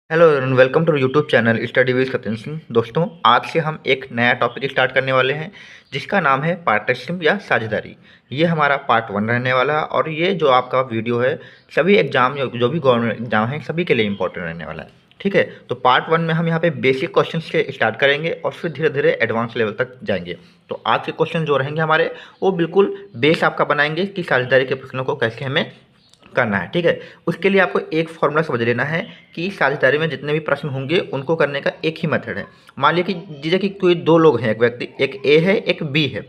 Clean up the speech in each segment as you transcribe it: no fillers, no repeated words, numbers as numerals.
Hello everyone, welcome to YouTube channel study with Satyan Singh. दोस्तों, आज से हम एक नया टॉपिक स्टार्ट करने वाले हैं जिसका नाम है पार्टनरशिप या साझेदारी। ये हमारा पार्ट 1 रहने वाला है और ये जो आपका वीडियो है सभी एग्जाम जो भी गवर्नमेंट एग्जाम है सभी के लिए इंपॉर्टेंट रहने वाला है। ठीक है, तो पार्ट 1 में हम यहाँ पे बेसिक क्वेश्चन से स्टार्ट करेंगे और फिर धीरे धीरे एडवांस लेवल तक जाएंगे। तो आज के क्वेश्चन जो रहेंगे हमारे वो बिल्कुल बेस आपका बनाएंगे कि साझेदारी के प्रश्नों को कैसे हमें करना है। ठीक है, उसके लिए आपको एक फॉर्मूला समझ लेना है कि साझेदारी में जितने भी प्रश्न होंगे उनको करने का एक ही मेथड है। मान लिया कि जैसे कि कोई दो लोग हैं, एक व्यक्ति, एक ए है एक बी है।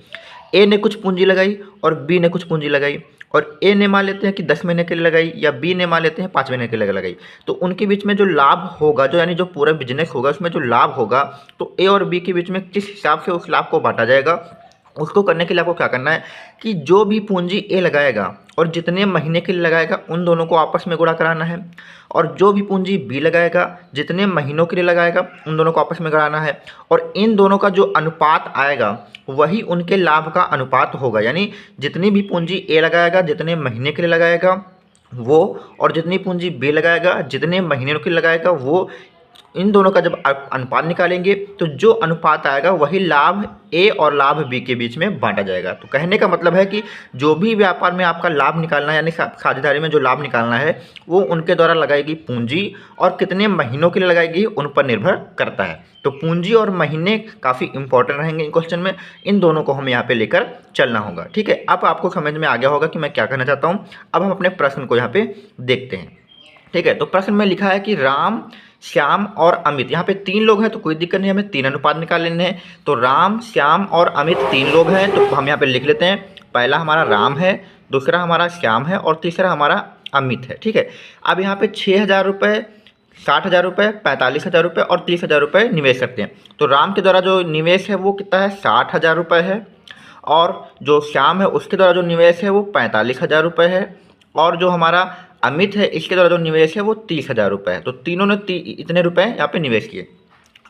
ए ने कुछ पूंजी लगाई और बी ने कुछ पूंजी लगाई, और ए ने मान लेते हैं कि 10 महीने के लिए लगाई या बी ने मान लेते हैं 5 महीने के लिए लगाई। तो उनके बीच में जो लाभ होगा, जो यानी जो पूरा बिजनेस होगा उसमें जो लाभ होगा, तो ए और बी के बीच में किस हिसाब से उस लाभ को बांटा जाएगा, उसको करने के लिए आपको क्या करना है कि जो भी पूंजी ए लगाएगा और जितने महीने के लिए लगाएगा उन दोनों को आपस में गुणा कराना है, और जो भी पूंजी बी लगाएगा जितने महीनों के लिए लगाएगा उन दोनों को आपस में कराना है, और इन दोनों का जो अनुपात आएगा वही उनके लाभ का अनुपात होगा। यानी जितनी भी पूंजी ए लगाएगा जितने महीने के लिए लगाएगा वो, और जितनी पूंजी बी लगाएगा जितने महीनों के लिए लगाएगा वो, इन दोनों का जब अनुपात निकालेंगे तो जो अनुपात आएगा वही लाभ ए और लाभ बी के बीच में बांटा जाएगा। तो कहने का मतलब है कि जो भी व्यापार में आपका लाभ निकालना है, यानी साझेदारी में जो लाभ निकालना है वो उनके द्वारा लगाई गई पूंजी और कितने महीनों के लिए लगाई गई उन पर निर्भर करता है। तो पूंजी और महीने काफ़ी इंपॉर्टेंट रहेंगे इन क्वेश्चन में, इन दोनों को हमें यहाँ पे लेकर चलना होगा। ठीक है, अब आपको समझ में आ गया होगा कि मैं क्या कहना चाहता हूँ। अब हम अपने प्रश्न को यहाँ पे देखते हैं। ठीक है, तो प्रश्न में लिखा है कि राम, श्याम और अमित, यहाँ पे 3 लोग हैं तो कोई दिक्कत नहीं, हमें 3 अनुपात निकाल लेने हैं। तो राम, श्याम और अमित 3 लोग हैं, तो हम यहाँ पे लिख लेते हैं। पहला हमारा राम है, दूसरा हमारा श्याम है और तीसरा हमारा अमित है। ठीक है, अब यहाँ पे 6,000 रुपये, 60,000 रुपये, 45,000 रुपये और 30,000 रुपये निवेश करते हैं। तो राम के द्वारा जो निवेश है वो कितना है, 60,000 रुपये है, और जो श्याम है उसके द्वारा जो निवेश है वो 45,000 रुपये है, और जो हमारा अमित है इसके द्वारा जो निवेश है वो 30,000 रुपये है। तो तीनों ने इतने रुपए यहाँ पे निवेश किए।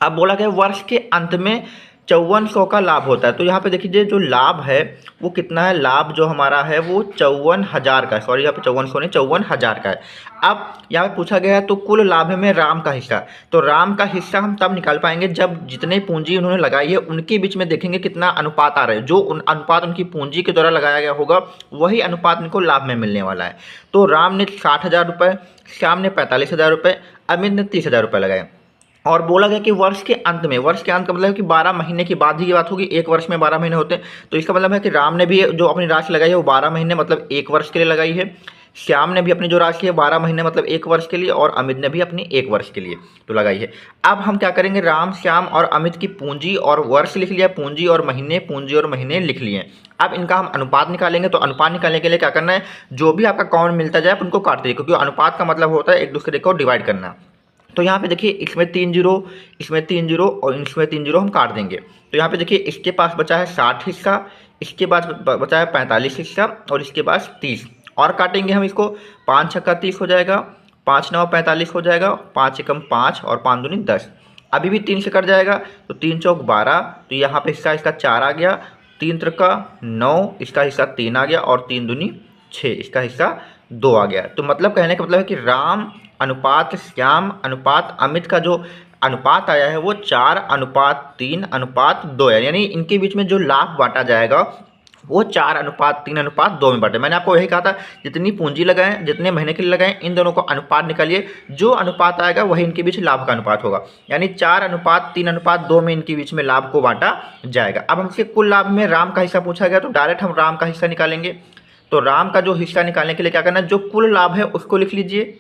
अब बोला गया वर्ष के अंत में 5400 का लाभ होता है। तो यहाँ पे देखिए जो लाभ है वो कितना है, लाभ जो हमारा है वो 54,000 का है, सॉरी यहाँ पे 5400 नहीं 54,000 का है। अब यहाँ पे पूछा गया है तो कुल लाभ में राम का हिस्सा, तो राम का हिस्सा हम तब निकाल पाएंगे जब जितने पूंजी उन्होंने लगाई है उनके बीच में देखेंगे कितना अनुपात आ रहा है। जो अनुपात उनकी पूंजी के द्वारा लगाया गया होगा वही अनुपात उनको लाभ में मिलने वाला है। तो राम ने 60,000 रुपये, श्याम ने 45,000 रुपये, अमित ने 30,000 रुपये लगाए। और बोला गया कि वर्ष के अंत में, वर्ष के अंत का मतलब है कि 12 महीने की बाद ही की बात होगी। एक वर्ष में 12 महीने होते हैं, तो इसका मतलब है कि राम ने भी जो अपनी राशि लगाई है वो 12 महीने मतलब 1 वर्ष के लिए लगाई है। श्याम ने भी अपनी जो राशि है 12 महीने मतलब 1 वर्ष के लिए, और अमित ने भी अपनी 1 वर्ष के लिए तो लगाई है। अब हम क्या करेंगे, राम, श्याम और अमित की पूंजी और वर्ष लिख लिया, पूंजी और महीने लिख लिए। अब इनका हम अनुपात निकालेंगे। तो अनुपात निकालने के लिए क्या करना है, जो भी आपका कॉमन मिलता जाए आप उनको काट दीजिए, क्योंकि अनुपात का मतलब होता है एक दूसरे को डिवाइड करना। तो यहाँ पे देखिए इसमें 3 जीरो, इसमें 3 जीरो और इसमें 3 जीरो हम काट देंगे। तो यहाँ पे देखिए इसके पास बचा है 60 हिस्सा, इसके पास बचा है 45 हिस्सा और इसके पास 30, और काटेंगे हम इसको। 5 छक्का 30 हो जाएगा, 5 9 45 हो जाएगा, 5 एकम 5 और 5 दूनी 10। अभी भी 3 से कट जाएगा, तो 3 चौक 12, तो यहाँ पे हिस्सा इसका 4 आ गया, 3 त्रिका 9, इसका हिस्सा 3 आ गया, और 3 दूनी 6, इसका हिस्सा 2 आ गया। तो मतलब कहने का मतलब है कि राम अनुपात श्याम अनुपात अमित का जो अनुपात आया है वो 4:3:2 है। यानी इनके बीच में जो लाभ बांटा जाएगा वो 4:3:2 में बांटे। मैंने आपको यही कहा था, जितनी पूंजी लगाएं जितने महीने के लिए लगाएं इन दोनों को अनुपात निकालिए, जो अनुपात आएगा वही इनके बीच लाभ का अनुपात होगा। यानी 4:3:2 में इनके बीच में लाभ को बांटा जाएगा। अब हमसे कुल लाभ में राम का हिस्सा पूछा गया, तो डायरेक्ट हम राम का हिस्सा निकालेंगे। तो राम का जो हिस्सा निकालने के लिए क्या करना है, जो कुल लाभ है उसको लिख लीजिए।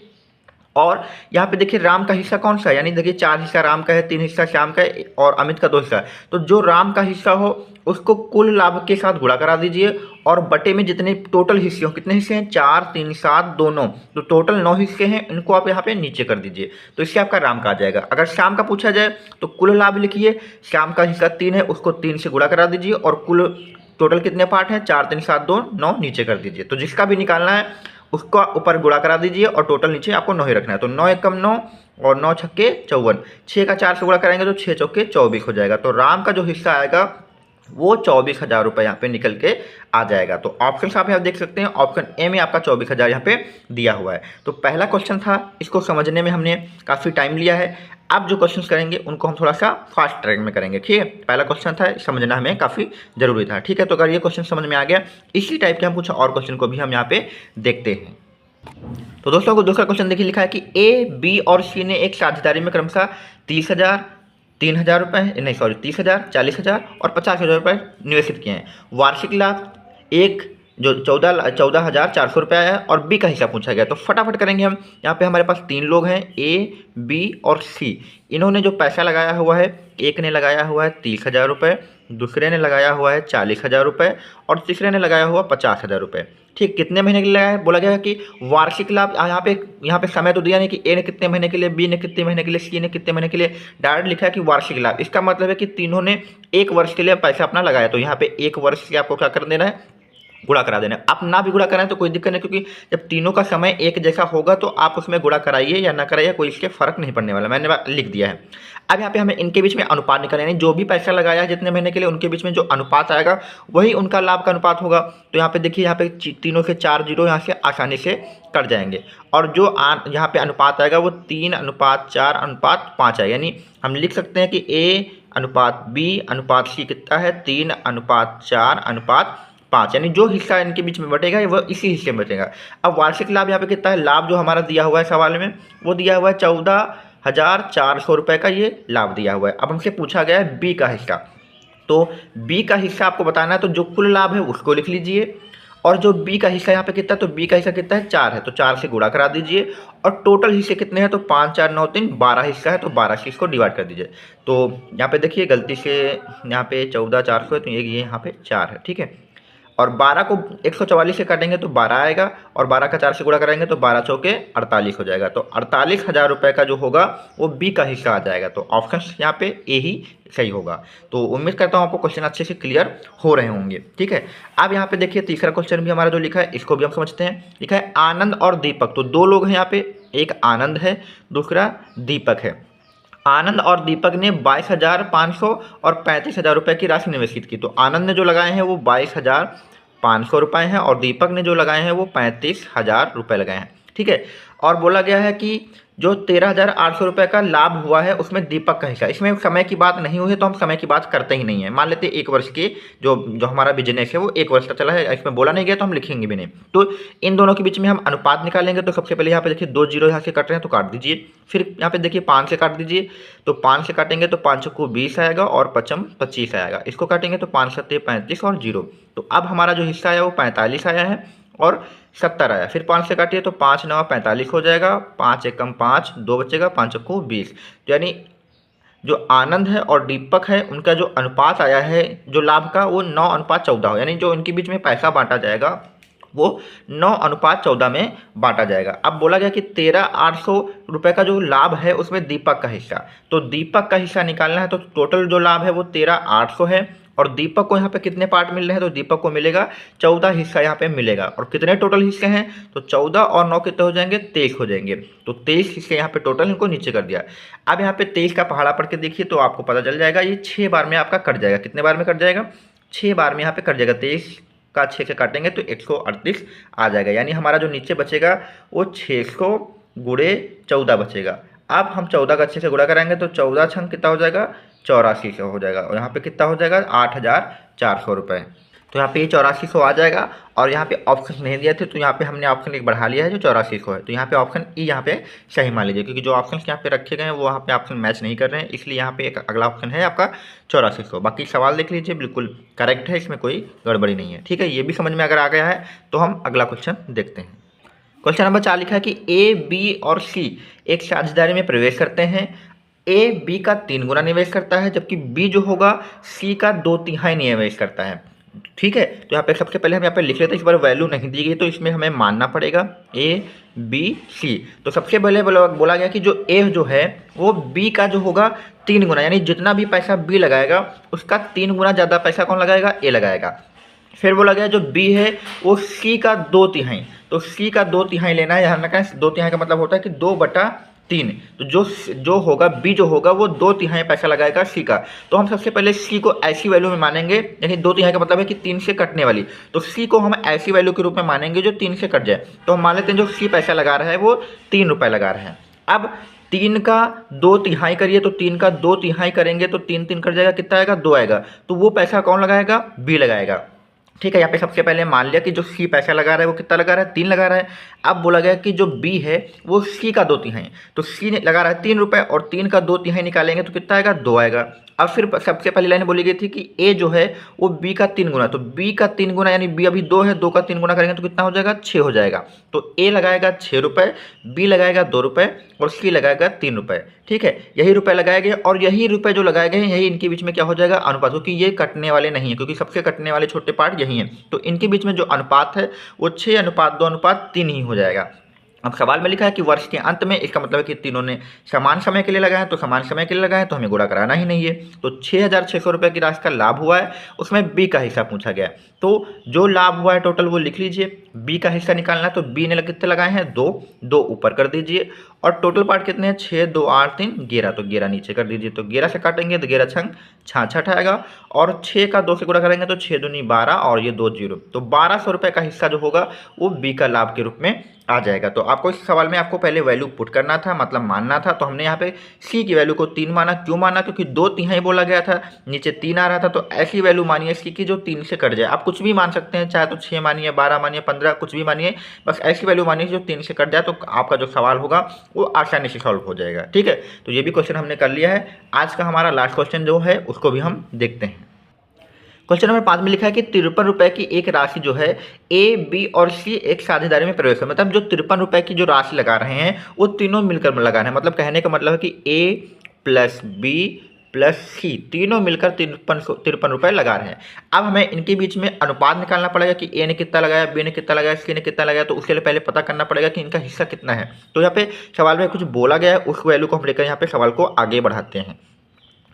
और यहाँ पे देखिए राम का हिस्सा कौन सा है, यानी देखिए 4 हिस्सा राम का है, 3 हिस्सा श्याम का है और अमित का 2 हिस्सा है। तो जो राम का हिस्सा हो उसको कुल लाभ के साथ गुणा करा दीजिए, और बटे में जितने टोटल हिस्से हो, कितने हिस्से हैं, 4 3 7 2 9, तो टोटल 9 हिस्से हैं, इनको आप यहाँ पे नीचे कर दीजिए। तो इससे आपका राम का आ जाएगा। अगर श्याम का पूछा जाए तो कुल लाभ लिखिए, श्याम का हिस्सा 3 है उसको 3 से गुणा करा दीजिए, और कुल टोटल कितने पार्ट हैं, 4 3 7 2 9, नीचे कर दीजिए। तो जिसका भी निकालना है उसका ऊपर गुणा करा दीजिए, और टोटल नीचे आपको 9 ही रखना है। तो 9 एकम 9 और 9 छक्के 54, 6 का 4 से गुणा करेंगे तो 6 चौके 24 हो जाएगा। तो राम का जो हिस्सा आएगा वो 24,000 रुपये यहाँ पे निकल के आ जाएगा। तो ऑप्शन आप यहाँ देख सकते हैं, ऑप्शन ए में आपका 24,000 यहाँ पे दिया हुआ है। तो पहला क्वेश्चन था, इसको समझने में हमने काफ़ी टाइम लिया है। अब जो क्वेश्चन करेंगे उनको हम थोड़ा सा फास्ट ट्रैक में करेंगे, ठीक है। पहला क्वेश्चन था, समझना हमें काफ़ी जरूरी था, ठीक है। तो अगर ये क्वेश्चन समझ में आ गया, इसी टाइप के हम कुछ और क्वेश्चन को भी हम यहाँ पे देखते हैं। तो दोस्तों को दूसरा क्वेश्चन देखिए, लिखा है कि ए, बी और सी ने एक साझेदारी में क्रमशः 30,000, 3,000 रुपये, नहीं सॉरी 30,000, 40,000 और 50,000 रुपये निवेशित किए हैं। वार्षिक लाभ एक जो 14,400 रुपये आया और बी का हिस्सा पूछा गया। तो फटाफट करेंगे हम। यहाँ पे हमारे पास 3 लोग हैं, ए, बी और सी। इन्होंने जो पैसा लगाया हुआ है, एक ने लगाया हुआ है 30,000 रुपये, दूसरे ने लगाया हुआ है 40,000 रुपये और तीसरे ने लगाया हुआ 50,000 रुपये। ठीक, कितने महीने के लिए लगाया है, बोला गया है कि वार्षिक लाभ। यहाँ पे समय तो दिया नहीं कि ए ने कितने महीने के लिए, बी ने कितने महीने के लिए, सी ने कितने महीने के लिए, डायरेक्ट लिखा है कि वार्षिक लाभ। इसका मतलब है कि तीनों ने 1 वर्ष के लिए पैसा अपना लगाया। तो यहाँ पे 1 वर्ष से आपको क्या कर देना है, गुणा करा देना है। आप ना भी गुणा कराएं तो कोई दिक्कत नहीं, क्योंकि जब तीनों का समय एक जैसा होगा तो आप उसमें गुणा कराइए या ना कराइए, कोई इसके फर्क नहीं पड़ने वाला। मैंने लिख दिया है। अब यहाँ पे हमें इनके बीच में अनुपात निकालना है, जो भी पैसा लगाया है जितने महीने के लिए, उनके बीच में जो अनुपात आएगा वही उनका लाभ का अनुपात होगा। तो यहाँ पे देखिए, यहाँ पे तीनों से 4 जीरो यहाँ से आसानी से कट जाएंगे और जो यहाँ पे अनुपात आएगा वो 3:4:5 आएगा। यानी हम लिख सकते हैं कि ए अनुपात बी अनुपात सी कितना है, 3:4:5। यानी जो हिस्सा इनके बीच में बटेगा वो इसी हिस्से में बचेगा। अब वार्षिक लाभ यहाँ पे कितना है, लाभ जो हमारा दिया हुआ है सवाल में वो दिया हुआ है 14,400 रुपये का ये लाभ दिया हुआ है। अब हमसे पूछा गया है बी का हिस्सा। तो बी का हिस्सा आपको बताना है, तो जो कुल लाभ है उसको लिख लीजिए और जो बी का हिस्सा यहाँ पे कितना है, तो बी का हिस्सा कितना है 4 है, तो 4 से गुणा करा दीजिए और टोटल हिस्से कितने हैं, तो 5, 4, 9, 3, 12 हिस्सा है, तो 12 से इसको डिवाइड कर दीजिए। तो यहाँ पे देखिए गलती से यहाँ पे 14,400 है, तो ये यहाँ पे 4 है, ठीक है। और 12 को 144 से काटेंगे तो 12 आएगा और 12 का 4 से गुणा कराएंगे तो 12 चौके 48 हो जाएगा। तो 48,000 रुपये का जो होगा वो बी का हिस्सा आ जाएगा। तो ऑप्शन यहाँ पे ए ही सही होगा। तो उम्मीद करता हूँ आपको क्वेश्चन अच्छे से क्लियर हो रहे होंगे, ठीक है। अब यहाँ पे देखिए तीसरा क्वेश्चन भी हमारा जो लिखा है इसको भी हम समझते हैं। लिखा है आनंद और दीपक। तो 2 लोग हैं यहाँ पे, एक आनंद है दूसरा दीपक है। आनंद और दीपक ने 22,500 और 35,000 रुपये की राशि निवेशित की। तो आनंद ने जो लगाए हैं वो 22,500 रुपये हैं और दीपक ने जो लगाए हैं वो 35,000 रुपये लगाए हैं, ठीक है। और बोला गया है कि जो 13,800 रुपये का लाभ हुआ है उसमें दीपक का हिस्सा। इसमें समय की बात नहीं हुई है तो हम समय की बात करते ही नहीं है। मान लेते 1 वर्ष की जो हमारा बिजनेस है वो 1 वर्ष का चला है, इसमें बोला नहीं गया तो हम लिखेंगे भी नहीं। तो इन दोनों के बीच में हम अनुपात निकालेंगे। तो सबसे पहले यहाँ पे देखिए 2 जीरो यहाँ से कट रहे हैं तो काट दीजिए। फिर यहाँ पे देखिए 5 से काट दीजिए, तो 5 से काटेंगे तो 5 को 20 आएगा और 5 25 आएगा। इसको काटेंगे तो 5 7 35 और 0। तो अब हमारा जो हिस्सा आया वो 45 आया है और 70 आया। फिर 5 से काटिए तो 5 9 45 हो जाएगा, 5 एकम 5 2 बचेगा, 5 को 20। तो यानी जो आनंद है और दीपक है उनका जो अनुपात आया है जो लाभ का वो 9:14 हो। यानी जो इनके बीच में पैसा बांटा जाएगा वो 9:14 में बांटा जाएगा। अब बोला गया कि 13,800 रुपये का जो लाभ है उसमें दीपक का हिस्सा। तो दीपक का हिस्सा निकालना है, तो टोटल जो लाभ है वो 13,800 है और दीपक को यहाँ पे कितने पार्ट मिल रहे हैं, तो दीपक को मिलेगा 14 हिस्सा यहाँ पे मिलेगा। और कितने टोटल हिस्से हैं, तो 14 और 9 कितने हो जाएंगे, 23 हो जाएंगे। तो 23 हिस्से यहाँ पे टोटल इनको नीचे कर दिया। अब यहाँ पे 23 का पहाड़ा पढ़ के देखिए तो आपको पता चल जाएगा ये 6 बार में आपका कट जाएगा। कितने बार में कट जाएगा, 6 बार में यहाँ पे कट जाएगा। 23 का 6 से काटेंगे तो 138 आ जाएगा। यानी हमारा जो नीचे बचेगा वो 600 गुणे 14 बचेगा। अब हम 14 का 6 से गुणा कराएंगे तो 14 छंग कितना हो जाएगा, 8400 हो जाएगा। और यहाँ पे कितना हो जाएगा, 8,400 रुपये। तो यहाँ पे 8400 आ जाएगा। और यहाँ पे ऑप्शन नहीं दिए थे तो यहाँ पे हमने ऑप्शन एक बढ़ा लिया है जो 8400 है। तो यहाँ पे ऑप्शन ई यहाँ पे सही मान लीजिए, क्योंकि जो ऑप्शन यहाँ पे रखे गए हैं वो वहाँ पे ऑप्शन मैच नहीं कर रहे हैं, इसलिए यहाँ पे एक अगला ऑप्शन है आपका 8400। बाकी सवाल देख लीजिए, बिल्कुल करेक्ट है, इसमें कोई गड़बड़ी नहीं है, ठीक है। ये भी समझ में अगर आ गया है तो हम अगला क्वेश्चन देखते हैं। क्वेश्चन नंबर 4 लिखा है कि ए, बी और सी एक साझेदारी में प्रवेश करते हैं। ए बी का 3 गुना निवेश करता है जबकि बी जो होगा सी का 2/3 निवेश करता है, ठीक है। तो यहाँ पे सबसे पहले हम यहाँ पे लिख लेते हैं, इस बार वैल्यू नहीं दी गई तो इसमें हमें मानना पड़ेगा ए बी सी। तो सबसे पहले बोला गया कि जो ए जो है वो बी का जो होगा 3 गुना, यानी जितना भी पैसा बी लगाएगा उसका 3 गुना ज़्यादा पैसा कौन लगाएगा, ए लगाएगा। फिर बोला गया जो बी है वो सी का 2/3, तो सी का 2/3 लेना है। यहाँ रखा है 2/3 का मतलब होता है कि 2/3 3। तो जो जो होगा बी जो होगा वो 2/3 पैसा लगाएगा सी का। तो हम सबसे पहले सी को ऐसी वैल्यू में मानेंगे, लेकिन 2/3 का मतलब है कि 3 से कटने वाली, तो सी को हम ऐसी वैल्यू के रूप में मानेंगे जो 3 से कट जाए। तो हम मान लेते हैं जो सी पैसा लगा रहा है वो 3 रुपये लगा रहा है। अब 3 का 2/3 करिए, तो 3 का 2/3 करेंगे तो 3 3 कट जाएगा, कितना आएगा 2 आएगा। तो वो पैसा कौन लगाएगा, बी लगाएगा। ठीक है, यहाँ पे सबसे पहले मान लिया कि जो सी पैसा लगा रहा है वो कितना लगा रहा है, 3 लगा रहा है। अब बोला गया कि जो बी है वो सी का 2/3, तो सी ने लगा रहा है 3 रुपये और 3 का 2/3 निकालेंगे तो कितना आएगा, 2 आएगा। अब फिर सबसे पहली लाइन बोली गई थी कि ए जो है वो बी का 3 गुना, तो बी का 3 गुना यानी बी अभी 2 है, 2 का 3 गुना करेंगे तो कितना हो जाएगा, 6 हो जाएगा। तो ए लगाएगा 6 रुपये, बी लगाएगा 2 रुपये और सी लगाएगा 3 रुपये। ठीक है, यही रुपये लगाए गए और यही रुपये जो लगाए गए हैं यही इनके बीच में क्या हो जाएगा, अनुपात, क्योंकि ये कटने वाले नहीं है, क्योंकि सबसे कटने वाले छोटे पार्ट यही हैं। तो इनके बीच में जो अनुपात है वो 6:2:3 ही हो जाएगा। अब सवाल में लिखा है कि वर्ष के अंत में, इसका मतलब है कि तीनों ने समान समय के लिए लगाया है, तो समान समय के लिए लगाया है तो हमें गुणा कराना ही नहीं है। तो 6,600 रुपये की राशि का लाभ हुआ है, उसमें बी का हिस्सा पूछा गया है। तो जो लाभ हुआ है टोटल वो लिख लीजिए, बी का हिस्सा निकालना है, तो बी ने कितने लगाए हैं, 2, 2 ऊपर कर दीजिए और टोटल पार्ट कितने हैं, 6, 2, 8, 3, 11, तो 11 नीचे कर दीजिए। तो 11 से काटेंगे तो 11 छंग 66 आएगा और 6 का 2 से गुणा करेंगे तो 6 दूनी 12 और ये 2 0, तो 1200 रुपये का हिस्सा जो होगा वो बी का लाभ के रूप में आ जाएगा। तो आपको इस सवाल में आपको पहले वैल्यू पुट करना था, मतलब मानना था। तो हमने यहाँ पे सी की वैल्यू को 3 माना। क्यों माना, क्योंकि 2/3 बोला गया था, नीचे 3 आ रहा था, तो ऐसी वैल्यू मानिए सी की जो 3 से कट जाए। आप कुछ भी मान सकते हैं, चाहे तो 6 मानिए, 12 मानिए, 15, कुछ भी मानिए, बस ऐसी वैल्यू मानिए जो 3 से कट जाए, तो आपका जो सवाल होगा वो आसानी से सॉल्व हो जाएगा। ठीक है, तो ये भी क्वेश्चन हमने कर लिया है। आज का हमारा लास्ट क्वेश्चन जो है उसको भी हम देखते हैं। क्वेश्चन नंबर 5 में लिखा है कि 53 रुपये की एक राशि जो है ए, बी और सी एक साझेदारी में प्रवेश है। मतलब जो 53 रुपये की जो राशि लगा रहे हैं वो तीनों मिलकर लगा रहे हैं। मतलब कहने का मतलब है कि ए प्लस बी प्लस सी तीनों मिलकर 53 रुपये लगा रहे हैं। अब हमें इनके बीच में अनुपात निकालना पड़ेगा कि ए ने कितना लगाया, बी ने कितना लगाया, सी ने कितना लगाया। तो उसके लिए पहले पता करना पड़ेगा कि इनका हिस्सा कितना है। तो यहाँ पे सवाल में कुछ बोला गया है, उस वैल्यू को हम लेकर यहाँ पे सवाल को आगे बढ़ाते हैं।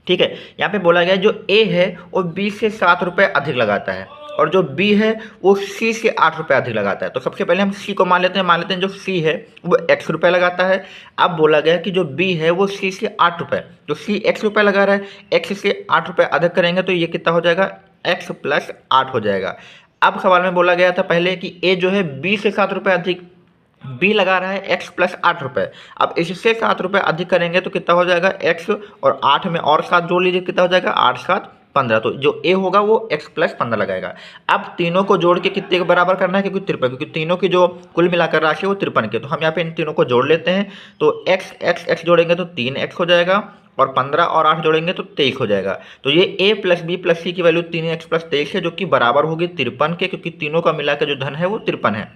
ठीक है, यहाँ पे बोला गया जो ए है वो बी से 7 रुपये अधिक लगाता है और जो बी है वो सी से 8 रुपये अधिक लगाता है। तो सबसे पहले हम सी को मान लेते हैं जो सी है वो x रुपये लगाता है। अब बोला गया कि जो बी है वो सी से 8 रुपये, तो सी x रुपये लगा रहा है, x से 8 रुपये अधिक करेंगे तो ये कितना हो जाएगा, x + 8 हो जाएगा। अब सवाल में बोला गया था पहले कि ए जो है बी से 7 रुपये अधिक, बी लगा रहा है x + 8 रुपये। अब इससे 7 रुपये अधिक करेंगे तो कितना हो जाएगा, x और 8 में और 7 जोड़ लीजिए, कितना हो जाएगा, 8 7 15। तो जो ए होगा वो x + 15 लगाएगा। अब तीनों को जोड़ के कितने के बराबर करना है, क्योंकि 53, क्योंकि तीनों की जो कुल मिलाकर राशि है वो 53 की। तो हम यहाँ पे इन तीनों को जोड़ लेते हैं। तो x जोड़ेंगे तो 3x हो जाएगा और 15 और 8 जोड़ेंगे तो 23 हो जाएगा। तो ये a + b + c की वैल्यू 3x + 23 है, जो कि बराबर होगी 53 के, क्योंकि तीनों का मिलाकर जो धन है वो 53 है।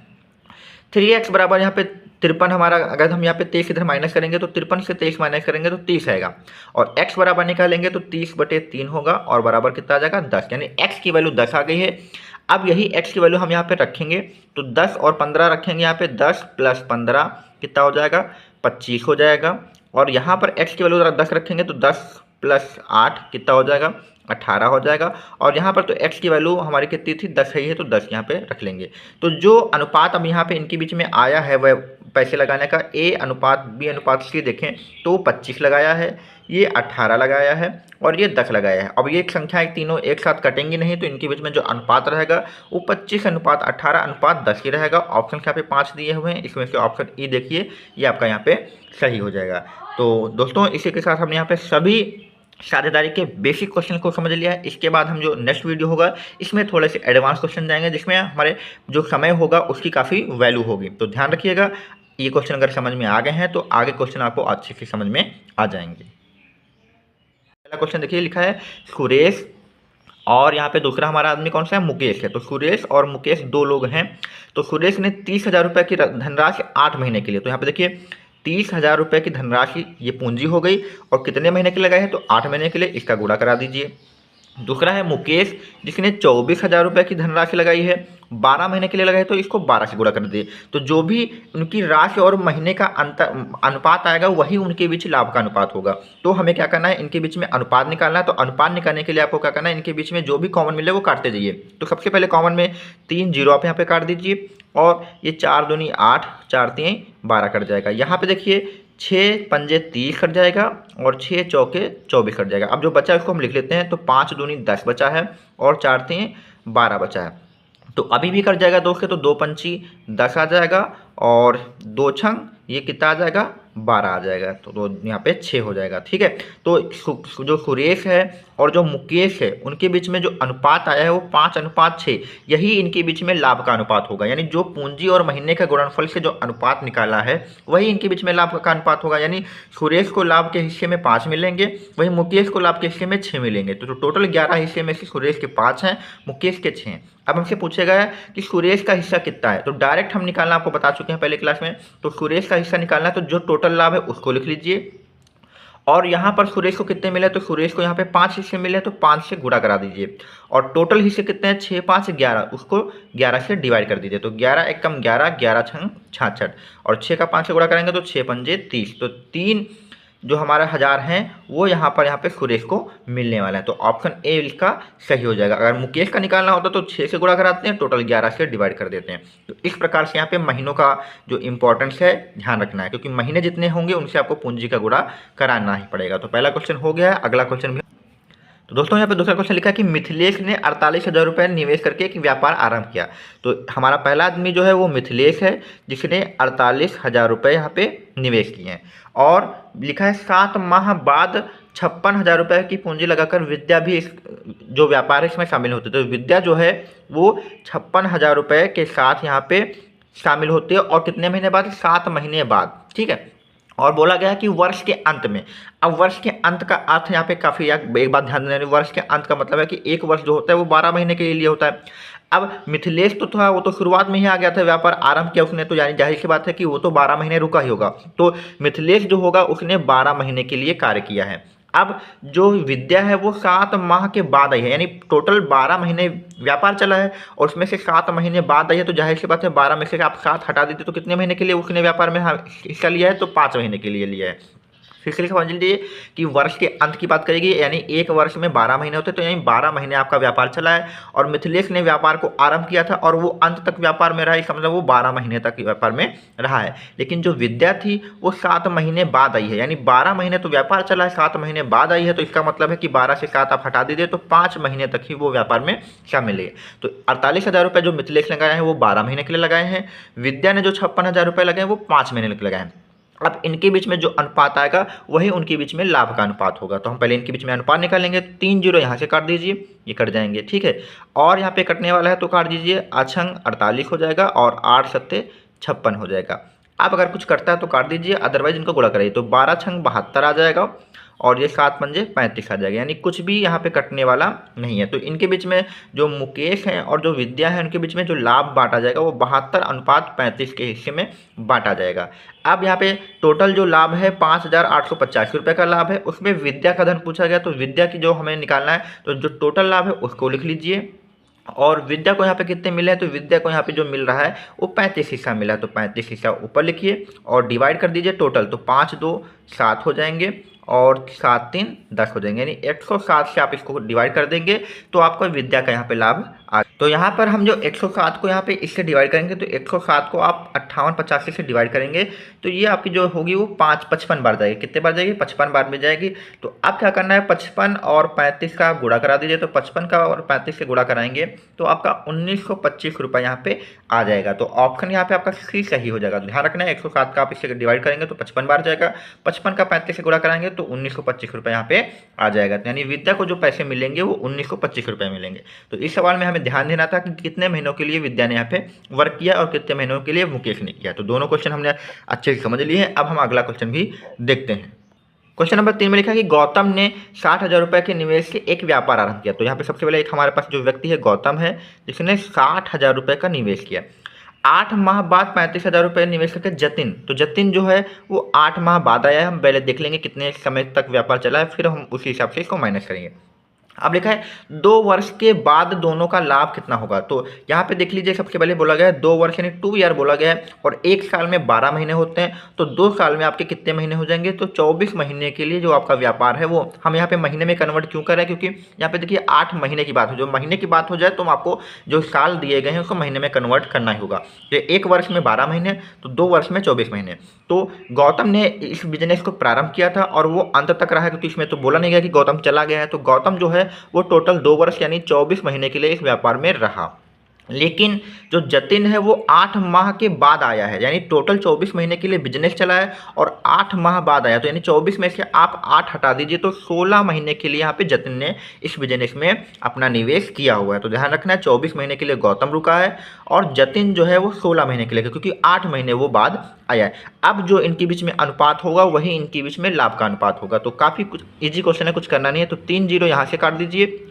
3x बराबर यहाँ पे 53 हमारा, अगर हम यहाँ पे 23 इधर माइनस करेंगे तो 53 से 23 माइनस करेंगे तो 30 आएगा और x बराबर निकालेंगे तो 30/3 होगा और बराबर कितना आ जाएगा, 10। यानी x की वैल्यू 10 आ गई है। अब यही x की वैल्यू हम यहाँ पे रखेंगे तो 10 और 15 रखेंगे यहाँ पे, 10 + 15 कितना हो जाएगा, 25 हो जाएगा। और यहाँ पर x की वैल्यू 10 रखेंगे तो 10 + 8 कितना हो जाएगा, 18 हो जाएगा। और यहाँ पर तो x की वैल्यू हमारी कितनी थी, 10 ही है, तो 10 यहाँ पे रख लेंगे। तो जो अनुपात अब यहाँ पे इनके बीच में आया है वह पैसे लगाने का A/B/C देखें तो 25 लगाया है, ये 18 लगाया है और ये 10 लगाया है। अब ये एक संख्या है, तीनों एक साथ कटेंगी नहीं, तो इनके बीच में जो अनुपात रहेगा वो 25:18:10 ही रहेगा। ऑप्शन यहाँ पे 5 दिए हुए हैं, इसमें से ऑप्शन ई देखिए, ये आपका यहाँ पे सही हो जाएगा। तो दोस्तों इसी के साथ हमने यहाँ पे सभी साझेदारी के बेसिक क्वेश्चन को समझ लिया है। इसके बाद हम जो नेक्स्ट वीडियो होगा इसमें थोड़े से एडवांस क्वेश्चन जाएंगे, जिसमें हमारे जो समय होगा उसकी काफ़ी वैल्यू होगी। तो ध्यान रखिएगा, ये क्वेश्चन अगर समझ में आ गए हैं तो आगे क्वेश्चन आपको अच्छे से समझ में आ जाएंगे। पहला क्वेश्चन देखिए, लिखा है सुरेश और यहाँ पे दूसरा हमारा आदमी कौन सा है, मुकेश है। तो सुरेश और मुकेश 2 लोग हैं। तो सुरेश ने 30,000 रुपये की धनराशि 8 महीने के लिए, तो यहाँ पे देखिए 30,000 रुपये की धनराशि ये पूंजी हो गई और कितने महीने के लिए लगाए हैं, तो 8 महीने के लिए, इसका गुणा करा दीजिए। दूसरा है मुकेश, जिसने 24,000 रुपये की धनराशि लगाई है, 12 महीने के लिए लगाई है, तो इसको 12 से गुणा कर दिए। तो जो भी उनकी राशि और महीने का अनुपात आएगा वही उनके बीच लाभ का अनुपात होगा। तो हमें क्या करना है, इनके बीच में अनुपात निकालना है। तो अनुपात निकालने के लिए आपको क्या करना है, इनके बीच में जो भी कॉमन मिले वो काटते जाइए। तो सबसे पहले कॉमन में 3 जीरो आप यहाँ पे काट दीजिए और ये 4 दूनी 8, 4 3 12 कट जाएगा। यहाँ पे देखिए 6 पंजे 30 कट जाएगा और 6 चौके 24 कट जाएगा। अब जो बचा है उसको हम लिख लेते हैं। तो 5 दूनी 10 बचा है और 4 तीन 12 बचा है। तो अभी भी कट जाएगा 2 से, तो 2 पंची 10 आ जाएगा और 2 छंग ये कितना आ जाएगा 12 आ जाएगा। तो यहाँ पे 6 हो जाएगा। ठीक है, तो जो सुरेश है और जो मुकेश है उनके बीच में जो अनुपात आया है वो 5:6, यही इनके बीच में लाभ का अनुपात होगा। यानी जो पूंजी और महीने के गुणनफल से जो अनुपात निकाला है वही इनके बीच में लाभ का अनुपात होगा। यानी सुरेश को लाभ के हिस्से में 5 मिलेंगे, वही मुकेश को लाभ के हिस्से में 6 मिलेंगे। तो टोटल 11 हिस्से में से सुरेश के 5 हैं, मुकेश के 6 हैं। अब हमसे पूछेगा कि सुरेश का हिस्सा कितना है, तो डायरेक्ट हम निकालना आपको बता चुके हैं पहले क्लास में। तो सुरेश का हिस्सा निकालना है तो जो टोटल लाभ है उसको लिख लीजिए और यहाँ पर सुरेश को कितने मिले, तो सुरेश को यहाँ पे 5 हिस्से मिले तो 5 से गुणा करा दीजिए और टोटल हिस्से कितने हैं 6 5 11, उसको 11 से डिवाइड कर दीजिए। तो 11 एकम 11, 11 छंग 66 और 6 का 5 से गुणा करेंगे तो 6 पंजे 30। तो 3 जो हमारा 1000 हैं वो यहाँ पे सुरेश को मिलने वाला है। तो ऑप्शन ए इसका सही हो जाएगा। अगर मुकेश का निकालना होता तो 6 से गुणा कराते हैं, टोटल 11 से डिवाइड कर देते हैं। तो इस प्रकार से यहाँ पे महीनों का जो इंपॉर्टेंस है ध्यान रखना है, क्योंकि महीने जितने होंगे उनसे आपको पूंजी का गुणा कराना ही पड़ेगा। तो पहला क्वेश्चन हो गया है, अगला क्वेश्चन भी। तो दोस्तों यहाँ पे दूसरा क्वेश्चन लिखा है कि मिथिलेश ने 48,000 रुपये निवेश करके एक व्यापार आरंभ किया। तो हमारा पहला आदमी जो है वो मिथिलेश है जिसने 48,000 रुपये यहाँ पे निवेश किए हैं और लिखा है 7 माह बाद 56,000 रुपये की पूंजी लगाकर विद्या भी इस जो व्यापार है इसमें शामिल होती है। तो विद्या जो है वो 56,000 रुपये के साथ यहाँ पे शामिल होती है और कितने महीने बाद, 7 महीने बाद। ठीक है, और बोला गया है कि वर्ष के अंत में। अब वर्ष के अंत का अर्थ यहाँ पे काफ़ी एक बात ध्यान देना, वर्ष के अंत का मतलब है कि एक वर्ष जो होता है वो 12 महीने के लिए होता है। अब मिथिलेश तो था वो तो शुरुआत में ही आ गया था, व्यापार आरंभ किया उसने, तो यानी जाहिर सी बात है कि वो तो 12 महीने रुका ही होगा। तो मिथिलेश जो होगा उसने 12 महीने के लिए कार्य किया है। अब जो विद्या है वो 7 माह के बाद आई है, यानी टोटल 12 महीने व्यापार चला है और उसमें से 7 महीने बाद आई है। तो जाहिर सी बात है 12 में से आप 7 हटा देते तो कितने महीने के लिए उसने व्यापार में हिस्सा लिया है, तो 5 महीने के लिए लिया है। फिर से समझ लीजिए कि वर्ष के अंत की बात करेगी, यानी एक वर्ष में 12 महीने होते हैं, तो यानी 12 महीने आपका व्यापार चला है और मिथिलेश ने व्यापार को आरंभ किया था और वो अंत तक व्यापार में रहा, इसका मतलब वो 12 महीने तक व्यापार में रहा है। लेकिन जो विद्या थी वो 7 महीने बाद आई है, यानी 12 महीने तो व्यापार चला है, 7 महीने बाद आई है। तो इसका मतलब है कि 12 से 7 आप हटा दीजिए तो 5 महीने तक ही वो व्यापार में शामिल है। तो 48,000 रुपये जो मिथिलेश लगाए हैं वो 12 महीने के लिए लगाए हैं, विद्या ने जो 56,000 रुपये लगाए हैं वो 5 महीने के लिए लगाए हैं। अब इनके बीच में जो अनुपात आएगा वही उनके बीच में लाभ का अनुपात होगा। तो हम पहले इनके बीच में अनुपात निकालेंगे। 3 जीरो यहाँ से काट दीजिए, ये कट जाएंगे। ठीक है, और यहाँ पे कटने वाला है तो काट दीजिए, अछंग 48 हो जाएगा और 8 सत्ते 56 हो जाएगा। आप अगर कुछ कटता है तो काट दीजिए, अदरवाइज इनको गुणा कराइए। तो 12 छंग 72 आ जाएगा और ये 7 पंजे 35 आ जाएगा, यानी कुछ भी यहाँ पे कटने वाला नहीं है। तो इनके बीच में जो मुकेश हैं और जो विद्या है उनके बीच में जो लाभ बांटा जाएगा वो 72:35 के हिस्से में बांटा जाएगा। अब यहाँ पे टोटल जो लाभ है 5,885 रुपये का लाभ है, उसमें विद्या का धन पूछा गया। तो विद्या की जो हमें निकालना है तो जो टोटल लाभ है उसको लिख लीजिए और विद्या को यहाँ पे कितने मिले हैं, तो विद्या को यहाँ पे जो मिल रहा है वो 35 हिस्सा मिला है। तो 35 हिस्सा ऊपर लिखिए और डिवाइड कर दीजिए टोटल। तो 5 2 7 हो जाएंगे और 7 3 10 हो जाएंगे, यानी 107 से आप इसको डिवाइड कर देंगे तो आपको विद्या का यहाँ पे लाभ आ। तो यहाँ पर हम जो 107 को यहाँ पे इससे डिवाइड करेंगे तो 107 को आप 5885 से डिवाइड करेंगे तो ये आपकी जो होगी वो 55 बार जाएगी। कितने बार जाएगी, 55 बार में जाएगी। तो अब क्या करना है, 55 और 35 का गुणा करा दीजिए। तो 55 का और 35 से गुणा कराएंगे तो आपका 1925 रुपये यहाँ पे आ जाएगा। तो ऑप्शन यहाँ पे आपका सी सही हो जाएगा। ध्यान रखना है 107 का आप इससे डिवाइड करेंगे तो 55 बार जाएगा, 55 का 35 से गुणा कराएंगे तो 1925 रुपये यहाँ पे आ जाएगा। यानी विद्या को जो पैसे मिलेंगे वो 1925 रुपये मिलेंगे। तो इस सवाल में हमें ध्यान देना था कि कितने महीनों के लिए विद्या ने यहाँ पे वर्क किया और कितने महीनों के लिए मुकेश ने किया। तो दोनों क्वेश्चन हमने अच्छे से समझ लिए हैं। अब हम अगला क्वेश्चन भी देखते हैं। क्वेश्चन नंबर 3 में लिखा है कि गौतम ने 60,000 रुपये के निवेश से एक व्यापार आरंभ किया। तो यहाँ पे सबसे पहले एक हमारे पास जो व्यक्ति है गौतम है जिसने 60,000 रुपये का निवेश किया। 8 माह बाद 35,000 रुपये निवेश करके जतिन, तो जतिन जो है वो 8 माह बाद आया है। हम पहले देख लेंगे कितने समय तक व्यापार चला है, फिर हम उसी हिसाब से इसको माइनस करेंगे। अब लिखा है 2 वर्ष के बाद दोनों का लाभ कितना होगा। तो यहाँ पे देख लीजिए, सबसे पहले बोला गया है 2 वर्ष यानी 2 ईयर बोला गया है, और 1 साल में 12 महीने होते हैं, तो 2 साल में आपके कितने महीने हो जाएंगे, तो 24 महीने के लिए जो आपका व्यापार है वो हम यहाँ पे महीने में कन्वर्ट क्यों कर रहे हैं, क्योंकि यहाँ पे देखिए 8 महीने की बात हो, जो महीने की बात हो जाए तो आपको जो साल दिए गए हैं उसको महीने में कन्वर्ट करना ही होगा। तो 1 वर्ष में 12 महीने, तो 2 वर्ष में 24 महीने। तो गौतम ने इस बिजनेस को प्रारंभ किया था और वो अंत तक रहा है, क्योंकि इसमें तो बोला नहीं गया कि गौतम चला गया है। तो गौतम जो है वो टोटल 2 वर्ष यानी 24 महीने के लिए इस व्यापार में रहा। लेकिन जो जतिन है वो 8 माह के बाद आया है, यानी टोटल 24 महीने के लिए बिजनेस चला है और 8 माह बाद आया, तो यानी 24 में से आप 8 हटा दीजिए तो 16 महीने के लिए यहाँ पे जतिन ने इस बिजनेस में अपना निवेश किया हुआ है। तो ध्यान रखना है 24 महीने के लिए गौतम रुका है और जतिन जो है वो 16 महीने के लिए, क्योंकि 8 महीने वो बाद आया है। अब जो इनके बीच में अनुपात होगा वही इनके बीच में लाभ का अनुपात होगा। तो काफ़ी कुछ ईजी क्वेश्चन है, कुछ करना नहीं है। तो 3 जीरो यहाँ से काट दीजिए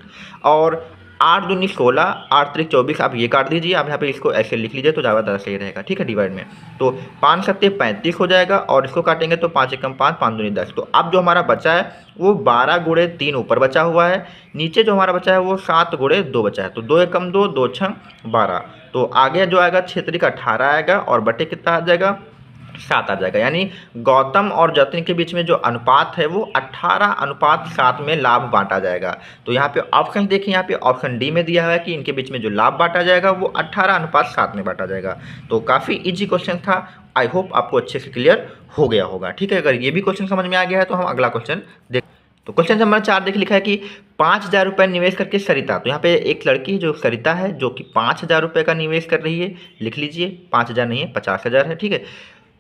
और 8 दूनी 16, 8 त्रिक 24 आप ये काट दीजिए। आप यहाँ पे इसको ऐसे लिख लीजिए तो ज़्यादा सही रहेगा, ठीक है, डिवाइड में। तो 5 सत्ते 35 हो जाएगा और इसको काटेंगे तो 5 एकम 5, 5 दूनी 10। तो अब जो हमारा बचा है वो 12 गुणे 3 ऊपर बचा हुआ है, नीचे जो हमारा बचा है वो 7 गुणे 2 बचा है। तो 2 एकम 2, 2 छंग 12। तो आगे जो आएगा 6 त्रिक 18 आएगा और बटे कितना आ जाएगा, 7 आ जाएगा। यानी गौतम और जतिन के बीच में जो अनुपात है वो 18:7 में लाभ बांटा जाएगा। तो यहाँ पे ऑप्शन देखिए, यहाँ पे ऑप्शन डी में दिया हुआ है कि इनके बीच में जो लाभ बांटा जाएगा वो 18:7 में बांटा जाएगा। तो काफ़ी इजी क्वेश्चन था। आई होप आपको अच्छे से क्लियर हो गया होगा, ठीक है। अगर ये भी क्वेश्चन समझ में आ गया है तो हम अगला क्वेश्चन देख। तो क्वेश्चन नंबर 4 देखिए, लिखा है कि 5,000 रुपये निवेश करके सरिता, तो यहाँ पे एक लड़की है जो सरिता है जो कि 5,000 रुपये का निवेश कर रही है। लिख लीजिए, 5,000 नहीं है 50,000 है, ठीक है।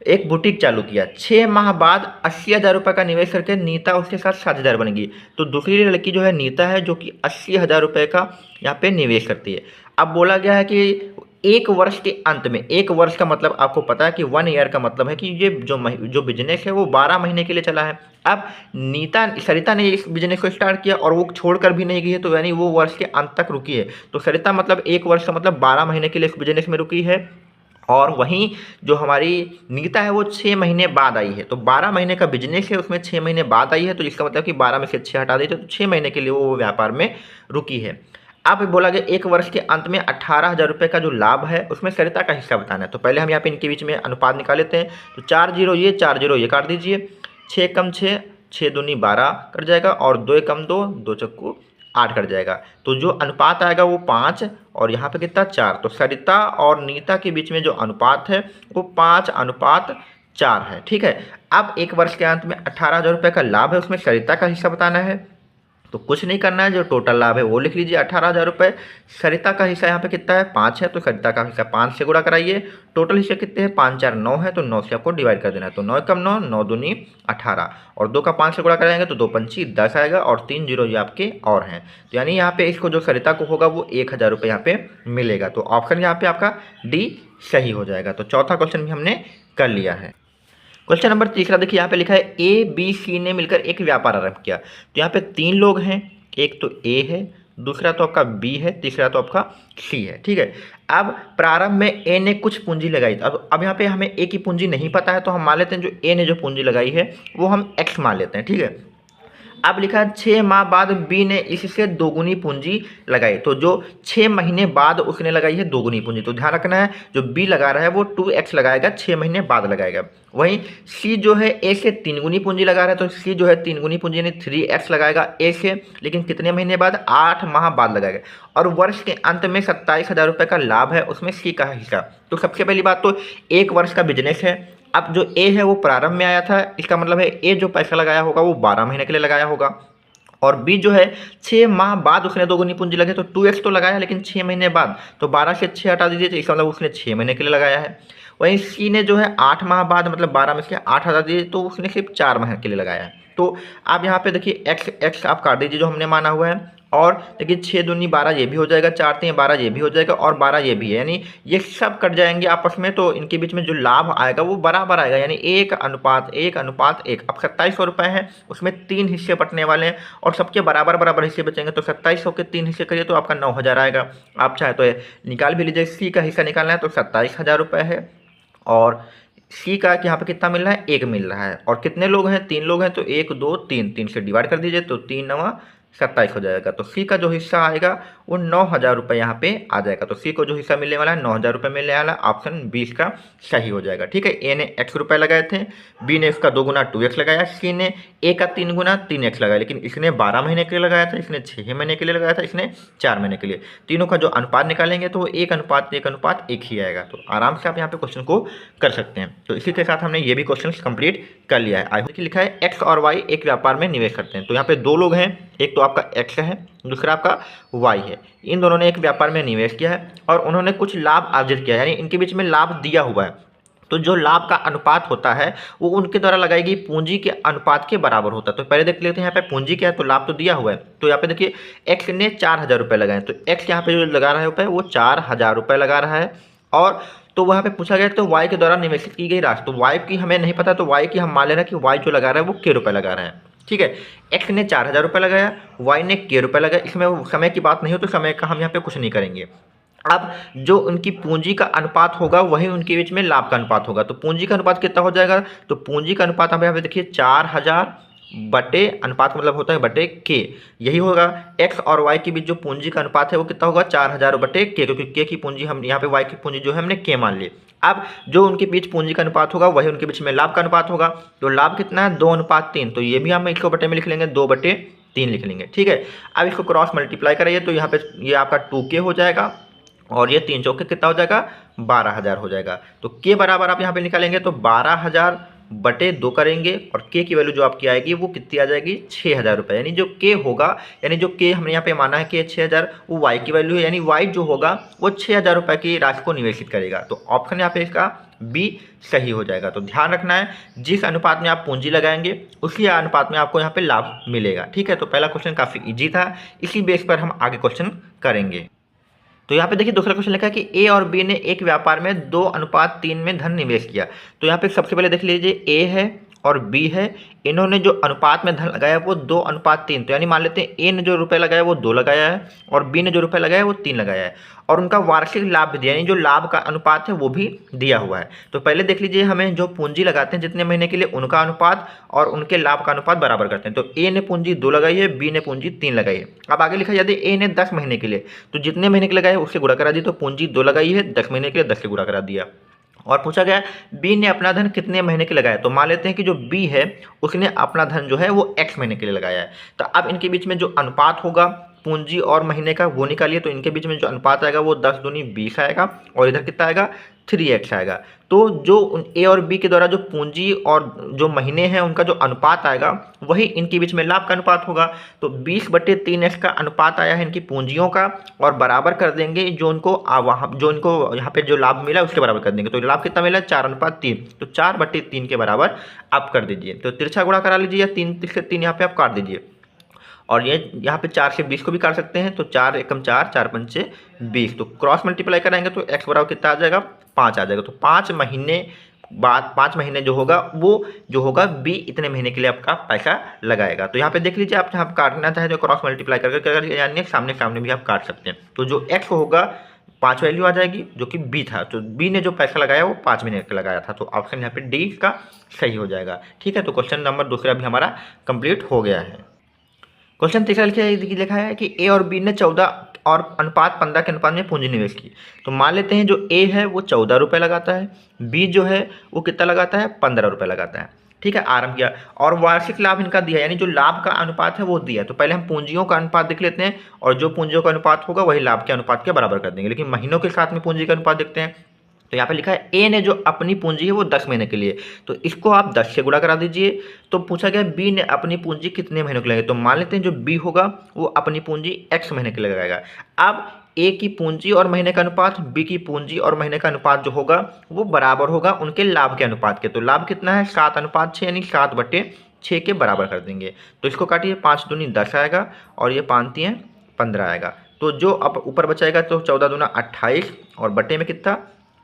एक बुटीक चालू किया, 6 माह बाद 80,000 रुपये का निवेश करके नीता उसके साथ साझेदार बनेगी। तो दूसरी लड़की जो है नीता है जो कि 80,000 रुपये का यहाँ पे निवेश करती है। अब बोला गया है कि 1 वर्ष के अंत में, 1 वर्ष का मतलब आपको पता है कि 1 ईयर का मतलब है कि ये जो बिजनेस है वो 12 महीने के लिए चला है। अब सरिता ने इस बिजनेस को स्टार्ट किया और वो छोड़कर भी नहीं गई है, तो यानी वो वर्ष के अंत तक रुकी है। तो सरिता मतलब 1 वर्ष का मतलब 12 महीने के लिए इस बिजनेस में रुकी है। और वहीं जो हमारी नीता है वो 6 महीने बाद आई है। तो 12 महीने का बिजनेस है, उसमें 6 महीने बाद आई है, तो इसका मतलब कि 12 में से 6 हटा देते तो 6 महीने के लिए वो व्यापार में रुकी है। अब बोला गया 1 वर्ष के अंत में 18,000 रुपये का जो लाभ है उसमें सरिता का हिस्सा बताना है। तो पहले हम यहाँ पे इनके बीच में अनुपात निकाल लेते हैं। तो 4 जीरो ये, 4 जीरो ये काट दीजिए, 6 कम 6, 6 दूनी 12 कट जाएगा और 2 कम 2, 2 चक्कू 8 कट जाएगा। तो जो अनुपात आएगा वो 5 और यहाँ पे कितना 4। तो सरिता और नीता के बीच में जो अनुपात है वो 5:4 है, ठीक है। अब 1 वर्ष के अंत में 18,000 रुपये का लाभ है, उसमें सरिता का हिस्सा बताना है। तो कुछ नहीं करना है, जो टोटल लाभ है वो लिख लीजिए 18,000 रुपये। सरिता का हिस्सा यहाँ पे कितना है 5 है, तो सरिता का हिस्सा 5 से गुणा कराइए। टोटल हिस्से कितने हैं 5 4 9 है, तो 9 से आपको डिवाइड कर देना है। तो 9 कम 9, 9 दूनी 18 और 2 का 5 से गुणा कराएंगे तो 2 पंची 10 आएगा और 3 जीरो ये आपके और हैं। तो यानी यहाँ पे इसको जो सरिता को होगा वो 1,000 रुपये यहाँ पे मिलेगा। तो ऑप्शन यहाँ पे आपका डी सही हो जाएगा। तो चौथा क्वेश्चन भी हमने कर लिया है। क्वेश्चन नंबर 3 देखिए, यहाँ पे लिखा है ए बी सी ने मिलकर एक व्यापार आरंभ किया। तो यहाँ पे 3 लोग हैं, एक तो ए है, दूसरा तो आपका बी है, तीसरा तो आपका सी है, ठीक है। अब प्रारंभ में ए ने कुछ पूंजी लगाई। अब यहाँ पे हमें ए की पूंजी नहीं पता है, तो हम मान लेते हैं जो ए ने जो पूंजी लगाई है वो हम एक्स मान लेते हैं, ठीक है। अब लिखा है 6 माह बाद बी ने इससे दोगुनी पूंजी लगाई। तो जो 6 महीने बाद उसने लगाई है दोगुनी पूंजी, तो ध्यान रखना है जो बी लगा रहा है वो 2x लगाएगा, 6 महीने बाद लगाएगा। वहीं सी जो है ए से 3 गुनी पूंजी लगा रहा है, तो सी जो है 3 गुनी पूंजी यानी 3x लगाएगा ए से, लेकिन कितने महीने बाद 8 माह बाद लगाएगा। और वर्ष के अंत में 27,000 रुपये का लाभ है, उसमें सी का हिस्सा। तो सबसे पहली बात तो 1 वर्ष का बिजनेस है। अब जो ए है वो प्रारंभ में आया था, इसका मतलब है ए जो पैसा लगाया होगा वो 12 महीने के लिए लगाया होगा। और बी जो है 6 माह बाद उसने दोगुनी पूंजी लगे, तो 2x तो लगाया लेकिन 6 महीने बाद, तो 12 से 6 हटा दीजिए, तो इसका मतलब उसने 6 महीने के लिए लगाया है। वहीं सी ने जो है 8 माह बाद मतलब 12 में से 8 हटा दीजिए, तो उसने सिर्फ 4 महीने के लिए लगाया है। तो आप यहाँ पे देखिए x आप काट दीजिए जो हमने माना हुआ है, और देखिए 6 दूनी 12 ये भी हो जाएगा, 4 3 12 ये भी हो जाएगा और 12 ये भी है, यानी ये सब कट जाएंगे आपस में। तो इनके बीच में जो लाभ आएगा वो बराबर आएगा, यानी 1:1:1। अब 2700 रुपये हैं, उसमें 3 हिस्से बटने वाले हैं और सबके बराबर बराबर हिस्से बचेंगे। तो 2700 के 3 हिस्से करिए तो आपका 9,000 आएगा। आप चाहे तो निकाल भी लीजिए, सी का हिस्सा निकालना है तो 27,000 रुपये है। और सी का यहाँ पे कितना मिल रहा है 1 मिल रहा है। और कितने लोग हैं 3 लोग हैं, तो 1 2 3, 3 से डिवाइड कर दीजिए तो 3 9 27 हो जाएगा। तो सी का जो हिस्सा आएगा वो 9,000 रुपये यहाँ पे आ जाएगा। तो सी को जो हिस्सा मिलने वाला है 9,000 रुपये मिलने वाला, ऑप्शन 20 का सही हो जाएगा। ठीक है, ए ने x रुपये लगाए थे, बी ने इसका 2 गुना 2x लगाया, सी ने ए का 3 गुना 3x लगाया, लेकिन इसने 12 महीने के लिए लगाया था, इसने 6 महीने के लिए लगाया था, इसने 4 महीने के लिए। तीनों का जो अनुपात निकालेंगे तो वो 1:1:1 ही आएगा। तो आराम से आप यहाँ पे क्वेश्चन को कर सकते हैं। तो इसी के साथ हमने ये भी क्वेश्चन कंप्लीट कर लिया है। आई होप कि लिखा है एक्स और वाई एक व्यापार में निवेश करते हैं। तो यहाँ पे दो लोग हैं, एक तो आपका एक्स है, दूसरा आपका वाई है। इन दोनों ने एक व्यापार में निवेश किया है और उन्होंने कुछ लाभ अर्जित किया है, यानी इनके बीच में लाभ दिया हुआ है। तो जो लाभ का अनुपात होता है वो उनके द्वारा लगाई गई पूंजी के अनुपात के बराबर होता है। तो पहले देख लेते हैं यहाँ पे पूंजी क्या है। तो लाभ तो दिया हुआ है, तो यहाँ पे देखिए एक्स ने 4,000 रुपये लगाए, तो एक्स यहाँ पे जो लगा रहा है रुपये वो 4,000 रुपये लगा रहा है। और तो वहाँ पे पूछा गया तो वाई के द्वारा निवेशित की गई राशि, तो वाई की हमें नहीं पता, तो वाई की हम मान ले रहे हैं कि वाई जो लगा रहा है वो k रुपये लगा रहा है। ठीक है, एक्स ने 4,000 रुपये लगाया, वाई ने k रुपये लगाया। इसमें समय की बात नहीं हो तो समय का हम यहाँ पे कुछ नहीं करेंगे। अब जो उनकी पूंजी का अनुपात होगा वही उनके बीच में लाभ का अनुपात होगा। तो पूंजी का अनुपात कितना हो जाएगा, तो पूंजी का अनुपात आप यहाँ पे देखिए 4,000 बटे अनुपात मतलब होता है बटे के, यही होगा। एक्स और वाई के बीच जो पूंजी का अनुपात है वो कितना होगा 4,000 बटे के, क्योंकि के की पूंजी हम यहाँ पे वाई की पूंजी जो है हमने के मान ली। अब जो उनके बीच पूंजी का अनुपात होगा वही उनके बीच में लाभ का अनुपात होगा। तो लाभ कितना है 2:3, तो ये भी हम इसको बटे में लिख लेंगे, 2/3 लिख लेंगे। ठीक है, अब इसको क्रॉस मल्टीप्लाई करिए तो यहाँ पे ये आपका 2k हो जाएगा और ये 3 चौके कितना हो जाएगा 12,000 हो जाएगा। तो के बराबर आप यहाँ पे निकालेंगे तो 12,000 बटे 2 करेंगे और के की वैल्यू जो आपकी आएगी वो कितनी आ जाएगी 6,000 रुपये। यानी जो के होगा, यानी जो के हमने यहाँ पे माना है कि 6,000 वो वाई की वैल्यू है, यानी वाई जो होगा वो 6,000 रुपये की राशि को निवेशित करेगा। तो ऑप्शन यहाँ पे इसका बी सही हो जाएगा। तो ध्यान रखना है जिस अनुपात में आप पूंजी लगाएंगे उसी अनुपात में आपको यहाँ पे लाभ मिलेगा। ठीक है, तो पहला क्वेश्चन काफ़ी ईजी था, इसी बेस पर हम आगे क्वेश्चन करेंगे। तो यहाँ पे देखिए दूसरा क्वेश्चन लिखा है कि ए और बी ने एक व्यापार में 2:3 में धन निवेश किया। तो यहाँ पे सबसे पहले देख लीजिए ए है और बी है, इन्होंने जो अनुपात में धन लगाया वो 2:3, तो यानी मान लेते हैं ए ने जो रुपए लगाया वो 2 लगाया है और बी ने जो रुपए लगाया वो 3 लगाया है, और उनका वार्षिक लाभ भी दिया, यानी जो लाभ का अनुपात है वो भी दिया हुआ है। तो पहले देख लीजिए हमें जो पूंजी लगाते हैं जितने महीने के लिए उनका अनुपात और उनके लाभ का अनुपात बराबर करते हैं। तो ए ने पूंजी 2 लगाई है, बी ने पूंजी 3 लगाई है। अब आगे लिखा यदि ए ने 10 महीने के लिए, तो जितने महीने के लगाए उससे गुणा करा दी, तो पूंजी 2 लगाई है, 10 महीने के लिए 10 से गुणा करा दिया। और पूछा गया बी ने अपना धन कितने महीने के लगाया, तो मान लेते हैं कि जो बी है उसने अपना धन जो है वो एक्स महीने के लिए लगाया है। तो अब इनके बीच में जो अनुपात होगा पूंजी और महीने का वो निकालिए, तो इनके बीच में जो अनुपात आएगा वो 10 दूनी 20 आएगा और इधर कितना आएगा 3x आएगा। तो जो ए और बी के द्वारा जो पूंजी और जो महीने हैं उनका जो अनुपात आएगा वही इनके बीच में लाभ का अनुपात होगा। तो 20/3x का अनुपात आया है इनकी पूंजियों का, और बराबर कर देंगे जो उनको जो इनको यहाँ पे जो लाभ मिला उसके बराबर कर देंगे। तो लाभ कितना मिला 4:3, तो 4/3 के बराबर आप कर दीजिए। तो तिरछा गुणा करा लीजिए या 3 से 3 यहाँ पे आप काट दीजिए, और ये यहाँ पे 4 से 20 को भी काट सकते हैं। तो 4 एकम 4, 4 पंचे 20, तो क्रॉस मल्टीप्लाई कराएंगे तो x बराबर कितना आ जाएगा 5 आ जाएगा। तो 5 महीने बाद 5 महीने जो होगा वो जो होगा बी इतने महीने के लिए आपका पैसा लगाएगा। तो यहाँ पे देख लीजिए आप जहाँ काटना चाहे तो क्रॉस मल्टीप्लाई करके यानी सामने सामने भी आप काट सकते हैं। तो जो x होगा 5 वैल्यू आ जाएगी जो कि बी था, तो बी ने जो पैसा लगाया वो 5 महीने का लगाया था। तो ऑप्शन यहाँ पे डी का सही हो जाएगा। ठीक है, तो क्वेश्चन नंबर दूसरा भी हमारा कंप्लीट हो गया है। क्वेश्चन तीसरा लिखा है कि ए और बी ने 14 और अनुपात 15 के अनुपात में पूंजी निवेश की। तो मान लेते हैं जो ए है वो 14 रुपये लगाता है, बी जो है वो कितना लगाता है 15 रुपये लगाता है। ठीक है, आरंभ किया और वार्षिक लाभ इनका दिया, यानी जो लाभ का अनुपात है वो दिया। तो पहले हम पूंजियों का अनुपात देख लेते हैं और जो पूंजियों का अनुपात होगा वही लाभ के अनुपात के बराबर कर देंगे, लेकिन महीनों के साथ में पूंजी का अनुपात देखते हैं। तो यहाँ पे लिखा है ए ने जो अपनी पूंजी है वो 10 महीने के लिए, तो इसको आप 10 से गुणा करा दीजिए। तो पूछा गया बी ने अपनी पूंजी कितने महीनों के लिए, तो मान लेते हैं जो बी होगा वो अपनी पूंजी x महीने के लिए लगाएगा। अब ए की पूंजी और महीने का अनुपात, बी की पूंजी और महीने का अनुपात जो होगा वो बराबर होगा उनके लाभ के अनुपात के। तो लाभ कितना है 7:6, यानी 7/6 के बराबर कर देंगे। तो इसको काटिए, 5 दूनी 10 आएगा और ये 5 तियां 15 आएगा। तो जो अब ऊपर बचाएगा तो 14 दूना 28 और बटे में कितना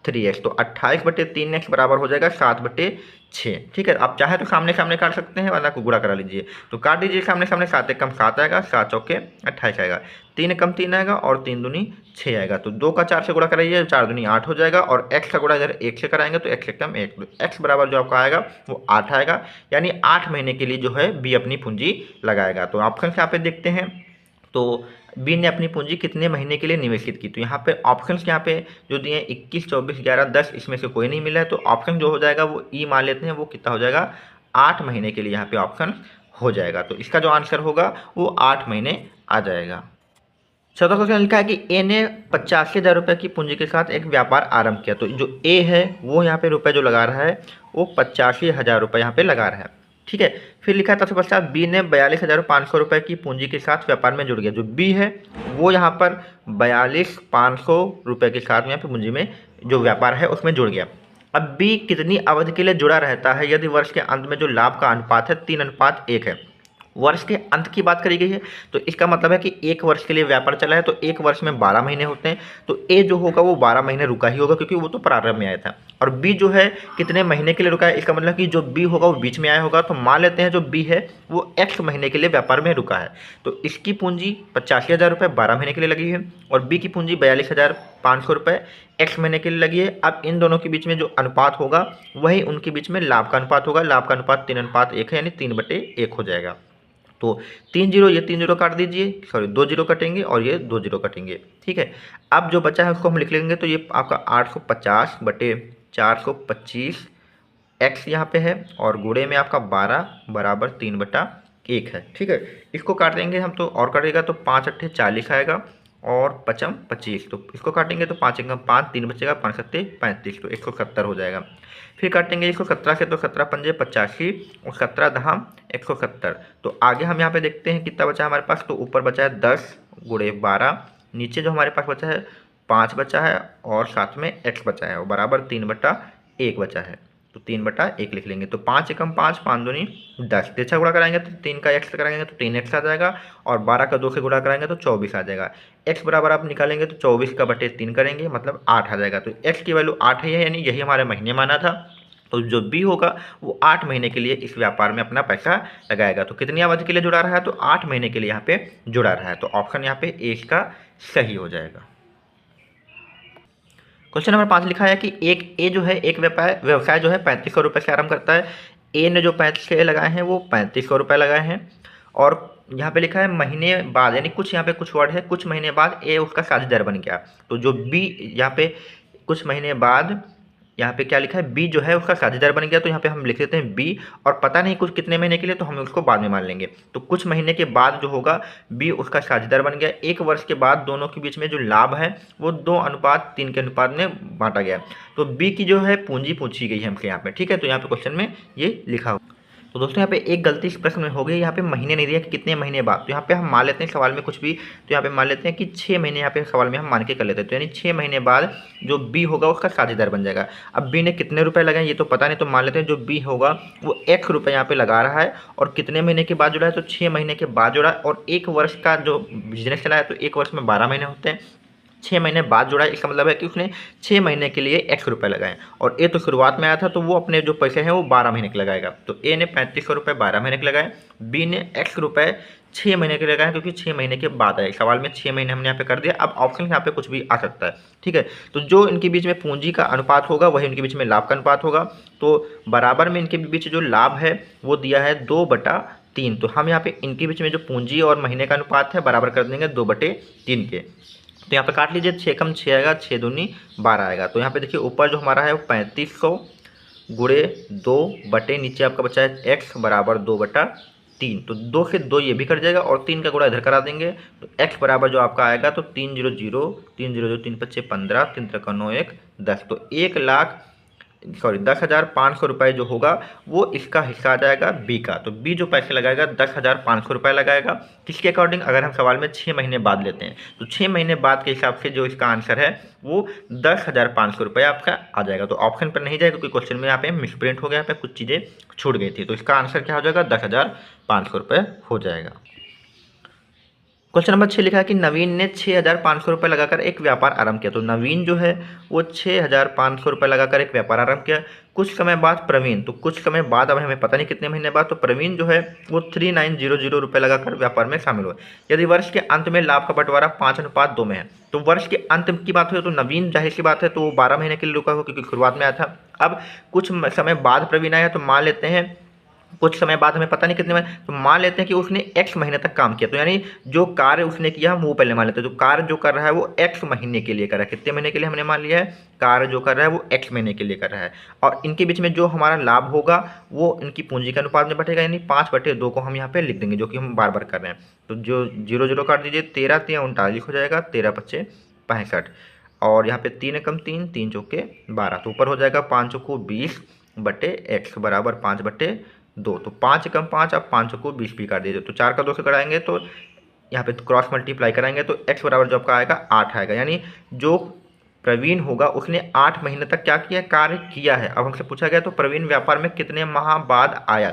3x। तो 28/3x बराबर हो जाएगा 7/6। ठीक है, आप चाहे तो सामने सामने काट सकते हैं, वरना को गुणा करा लीजिए। तो काट दीजिए सामने सामने, 7 एक कम 7 आएगा, 7 चौके 28 आएगा, 3 एक कम 3 आएगा और 3 दूनी 6 आएगा। तो 2 का 4 से गुणा कराइए, 4 दूनी 8 हो जाएगा और x का गुणा इधर 1 से कराएंगे तो x एक कम 1, तो x बराबर जो आपका आएगा वो 8 आएगा। यानी 8 महीने के लिए जो है बी अपनी पूंजी लगाएगा। तो ऑप्शन से यहाँ पे देखते हैं, तो बी ने अपनी पूंजी कितने महीने के लिए निवेशित की। तो यहाँ पे ऑप्शन यहाँ पे जो दिए 21, 24, 11, 10, इसमें से कोई नहीं मिला है। तो ऑप्शन जो हो जाएगा वो ई मान लेते हैं, वो कितना हो जाएगा 8 महीने के लिए यहाँ पे ऑप्शन हो जाएगा। तो इसका जो आंसर होगा वो 8 महीने आ जाएगा। चौथा क्वेश्चन लिखा है कि ए ने 85,000 रुपये की पूंजी के साथ एक व्यापार आरंभ किया। तो जो ए है वो यहाँ पे रुपये जो लगा रहा है वो 85,000 रुपये यहाँ पे लगा रहा है। ठीक है, फिर लिखा है तत्पश्चात बी ने 42,500 रुपये की पूंजी के साथ व्यापार में जुड़ गया। जो बी है वो यहाँ पर 42,500 रुपये के साथ यहाँ पे पूंजी में जो व्यापार है उसमें जुड़ गया। अब बी कितनी अवधि के लिए जुड़ा रहता है यदि वर्ष के अंत में जो लाभ का अनुपात है 3:1 है। वर्ष के अंत की बात करी गई है, तो इसका मतलब है कि 1 वर्ष के लिए व्यापार चला है, तो 1 वर्ष में 12 महीने होते हैं। तो ए जो होगा वो 12 महीने रुका ही होगा, क्योंकि वो तो प्रारंभ में आया था। और बी जो है कितने महीने के लिए रुका है, इसका मतलब कि जो बी होगा वो बीच में आया होगा। तो मान लेते हैं जो बी है वो x महीने के लिए व्यापार में रुका है। तो इसकी पूंजी 85,000 रुपये 12 महीने के लिए लगी है और बी की पूंजी 42,500 रुपये x महीने के लिए लगी है। अब इन दोनों के बीच में जो अनुपात होगा वही उनके बीच में लाभ का अनुपात होगा। लाभ का अनुपात 3:1 है, यानी 3/1 हो जाएगा। तो 3 जीरो, ये 3 जीरो काट दीजिए, सॉरी 2 जीरो कटेंगे और ये 2 जीरो कटेंगे। ठीक है, अब जो बचा है उसको हम लिख लेंगे। तो ये आपका 850/425 x यहाँ पे है और गुणे में आपका 12 बराबर 3/1 है। ठीक है, इसको काट देंगे हम तो और कटेगा, तो 5 अट्ठे 40 आएगा और 5 25। तो इसको काटेंगे तो 5 एकम 5, 3 बचेगा, 5 सत्ते 35, तो 170 हो जाएगा। फिर काटेंगे इसको 17 से, तो 17 पंजे 85 और 17 दहाम 170। तो आगे हम यहाँ पे देखते हैं कितना बचा है हमारे पास। तो ऊपर बचा है 10 गुणे 12, नीचे जो हमारे पास बचा है 5 बचा है और साथ में x बचा है, और बराबर 3/1 बचा है। तो 3/1 लिख लेंगे। तो 5 एकम 5, 5 दूनी 10, 3 गुणा कराएंगे तो 3 का x कराएंगे तो 3x आ जाएगा और 12 का 2 से गुणा कराएंगे तो 24 आ जाएगा। x बराबर आप निकालेंगे तो 24 का बटे 3 करेंगे, मतलब 8 आ जाएगा। तो x की वैल्यू 8 है, यानी यही हमारे महीने माना था। तो जो बी होगा वो 8 महीने के लिए इस व्यापार में अपना पैसा लगाएगा। तो कितनी अवधि के लिए जुड़ा रहा है, तो 8 महीने के लिए यहाँ पे जुड़ा रहा है। तो ऑप्शन यहाँ पे ए इसका सही हो जाएगा। क्वेश्चन नंबर 5 लिखा है कि ए जो है एक व्यवसाय जो है 3500 रुपये से आरंभ करता है। ए ने जो 35 लगाए हैं वो 3500 रुपये लगाए हैं और यहाँ पे लिखा है महीने बाद, यानी कुछ यहाँ पे कुछ वर्ड है, कुछ महीने बाद ए उसका साझेदार बन गया। तो जो बी यहाँ पे कुछ महीने बाद यहाँ पे क्या लिखा है, बी जो है उसका साझेदार बन गया। तो यहाँ पे हम लिख देते हैं बी, और पता नहीं कुछ कितने महीने के लिए, तो हम उसको बाद में मान लेंगे। तो कुछ महीने के बाद जो होगा बी उसका साझेदार बन गया। 1 वर्ष के बाद दोनों के बीच में जो लाभ है वो 2:3 के अनुपात में बांटा गया। तो बी की जो है पूंजी पूछी गई है हमसे यहाँ पे। ठीक है, तो यहाँ पे क्वेश्चन में ये लिखा हो। तो दोस्तों यहाँ पे एक गलती इस प्रश्न में हो गई, यहाँ पे महीने नहीं दिया कि कितने महीने बाद। तो यहाँ पे हम मान लेते हैं सवाल में कुछ भी, तो यहाँ पे मान लेते हैं कि 6 महीने यहाँ पे सवाल में हम मान के कर लेते हैं। तो यानी 6 महीने बाद जो बी होगा उसका साझेदार बन जाएगा। अब बी ने कितने रुपए लगाए ये तो पता नहीं, तो मान लेते हैं जो बी होगा वो 1 रुपये यहाँ पे लगा रहा है और कितने महीने के बाद जुड़ा है, तो 6 महीने के बाद जुड़ा है। और 1 वर्ष का जो बिजनेस चला है तो 1 वर्ष में 12 महीने होते हैं, 6 महीने बाद जुड़ा है। इसका मतलब है कि उसने 6 महीने के लिए x रुपये लगाए और ए तो शुरुआत में आया था, तो वो अपने जो पैसे हैं वो 12 महीने के लगाएगा। तो ए ने 3500 रुपये 12 महीने के लगाए, बी ने x रुपये 6 महीने के लगाए, क्योंकि 6 महीने के बाद आए। सवाल में 6 महीने हमने यहाँ पे कर दिया। अब ऑप्शन यहाँ पे कुछ भी आ सकता है। ठीक है, तो जो इनके बीच में पूंजी का अनुपात होगा वही उनके बीच में लाभ का अनुपात होगा। तो बराबर में इनके बीच जो लाभ है वो दिया है 2/3। तो हम यहाँ पे इनके बीच में जो पूंजी और महीने का अनुपात है बराबर कर देंगे 2/3 के। तो यहाँ पे काट लीजिए, 6 कम 6 आएगा, 6 दूनी 12 आएगा। तो यहाँ पे देखिए ऊपर जो हमारा है वो 3500 गुणे 2 बटे नीचे आपका बचा है x बराबर 2/3। तो 2 से 2 ये भी कट जाएगा और 3 का गुणा इधर करा देंगे, तो x बराबर जो आपका आएगा तो 300 300 3 5 15 3 3 9 1 10। तो 10,500 रुपये जो होगा वो इसका हिस्सा आ जाएगा बी का। तो बी जो पैसे लगाएगा 10,500 रुपये लगाएगा। किसके अकॉर्डिंग, अगर हम सवाल में 6 महीने बाद लेते हैं तो 6 महीने बाद के हिसाब से जो इसका आंसर है वो 10,500 रुपये आपका आ जाएगा। तो ऑप्शन पर नहीं जाएगा क्योंकि क्वेश्चन में यहाँ पे मिसप्रिंट हो गया, यहाँ पे कुछ चीज़ें छूट गई थी। तो इसका आंसर क्या हो जाएगा, 10,500 रुपये हो जाएगा। क्वेश्चन नंबर 6 लिखा है कि नवीन ने 6,500 रुपये लगाकर एक व्यापार आरंभ किया। तो नवीन जो है वो 6,500 रुपये लगाकर एक व्यापार आरंभ किया। कुछ समय बाद प्रवीण, तो कुछ समय बाद, अब हमें पता नहीं कितने महीने बाद, तो प्रवीण जो है वो 3900 रुपये लगाकर व्यापार में शामिल हुए। यदि वर्ष के अंत में लाभ का बंटवारा 5:2 में है, तो वर्ष के अंत की बात हुई तो नवीन जाहिर सी बात है तो 12 महीने के लिए रुका हो, क्योंकि शुरुआत में आया था। अब कुछ समय बाद प्रवीण आया, तो मान लेते हैं कुछ समय बाद, हमें पता नहीं कितने में, तो मान लेते हैं कि उसने x महीने तक काम किया। तो यानी जो कार्य उसने किया हम वो पहले मान लेते हैं। तो कार्य जो कर रहा है वो x महीने के लिए कर रहा है। कितने महीने के लिए हमने मान लिया है? कार्य जो कर रहा है वो x महीने के लिए कर रहा है। और इनके बीच में जो हमारा लाभ होगा वो इनकी पूंजी के अनुपात में बटेगा, यानी 5/2 को हम यहाँ पे लिख देंगे, जो कि हम बार बार कर रहे हैं। तो जो 0 0 काट दीजिए, 13 3 39 हो जाएगा, 13 5 65, और यहाँ पे 3 एकम 3, 3 चौके 12, तो ऊपर हो जाएगा 5 चौको 20/x बराबर 5/2। तो 5 एकम 5, अब 5 को 20 भी काट दीजिए, तो 4 का 2 से कराएंगे तो यहाँ पे क्रॉस मल्टीप्लाई कराएंगे तो x बराबर जो आपका आएगा 8 आएगा। यानी जो प्रवीण होगा उसने 8 महीने तक क्या किया? कार्य किया है। अब हमसे पूछा गया तो प्रवीण व्यापार में कितने माह बाद आया।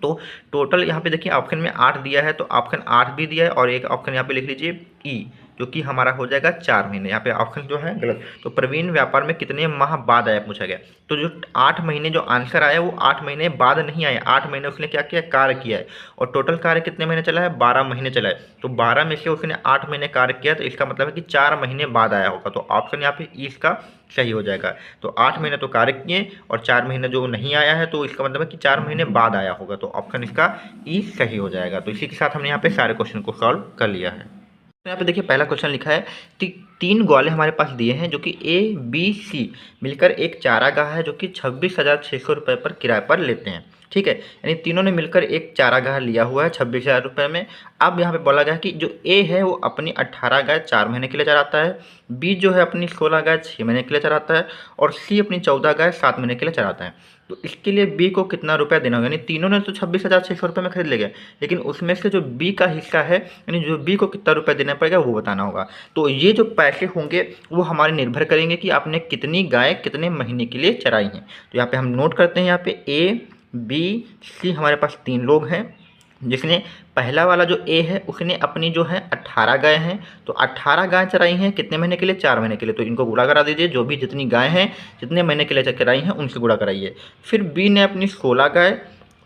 तो टोटल यहाँ पे देखिए ऑप्शन में 8 दिया है, तो ऑप्शन 8 भी दिया है, और एक ऑप्शन यहाँ पे लिख लीजिए ई, जो कि हमारा हो जाएगा 4 महीने। यहाँ पे ऑप्शन जो है गलत। तो प्रवीण व्यापार में कितने माह बाद आया पूछा गया। तो जो 8 महीने जो आंसर आया वो 8 महीने बाद नहीं आए, 8 महीने उसने क्या किया? कार्य किया है। और टोटल कार्य कितने महीने चला है? 12 महीने चला है। तो 12 में से उसने 8 महीने कार्य किया, तो इसका मतलब है कि 4 महीने बाद आया होगा। तो ऑप्शन यहाँ पे ई इसका सही हो जाएगा। तो 8 महीने तो कार्य किए और 4 महीने जो नहीं आया है, तो इसका मतलब है कि 4 महीने बाद आया होगा। तो ऑप्शन इसका ई सही हो जाएगा। तो इसी के साथ हमने यहाँ पे सारे क्वेश्चन को सॉल्व कर लिया है। तो यहाँ पे देखिए पहला क्वेश्चन लिखा है कि 3 ग्वाले हमारे पास दिए हैं जो कि A, B, C मिलकर एक चारागाह है जो कि 26,600 रुपये पर किराए पर लेते हैं। ठीक है, यानी तीनों ने मिलकर एक चारागाह लिया हुआ है 26,000 रुपये में। अब यहाँ पे बोला गया है कि जो A है वो अपनी 18 गाय 4 महीने के लिए चराता है, B जो है अपनी 16 गाय 6 महीने के लिए चराता है, और C अपनी 14 गाय 7 महीने के लिए चराता है। तो इसके लिए B को कितना रुपया देना होगा। यानी तीनों ने तो 26,600 रुपये में खरीद लिया, लेकिन उसमें से जो B का हिस्सा है, यानी जो B को कितना रुपया देना पड़ेगा वो बताना होगा। तो ये जो पैसे होंगे वो हमारे निर्भर करेंगे कि आपने कितनी गाय कितने महीने के लिए चराई हैं। तो यहाँ पे हम नोट करते हैं, यहाँ पे A, B, C हमारे पास 3 लोग हैं, जिसने पहला वाला जो A है उसने अपनी जो है 18 गाय हैं, तो 18 गाय चराई हैं कितने महीने के लिए? 4 महीने के लिए। तो इनको गुणा करा दीजिए, जो भी जितनी गाय हैं जितने महीने के लिए चराई हैं उनसे गुणा कराइए। फिर B ने अपनी 16 गाय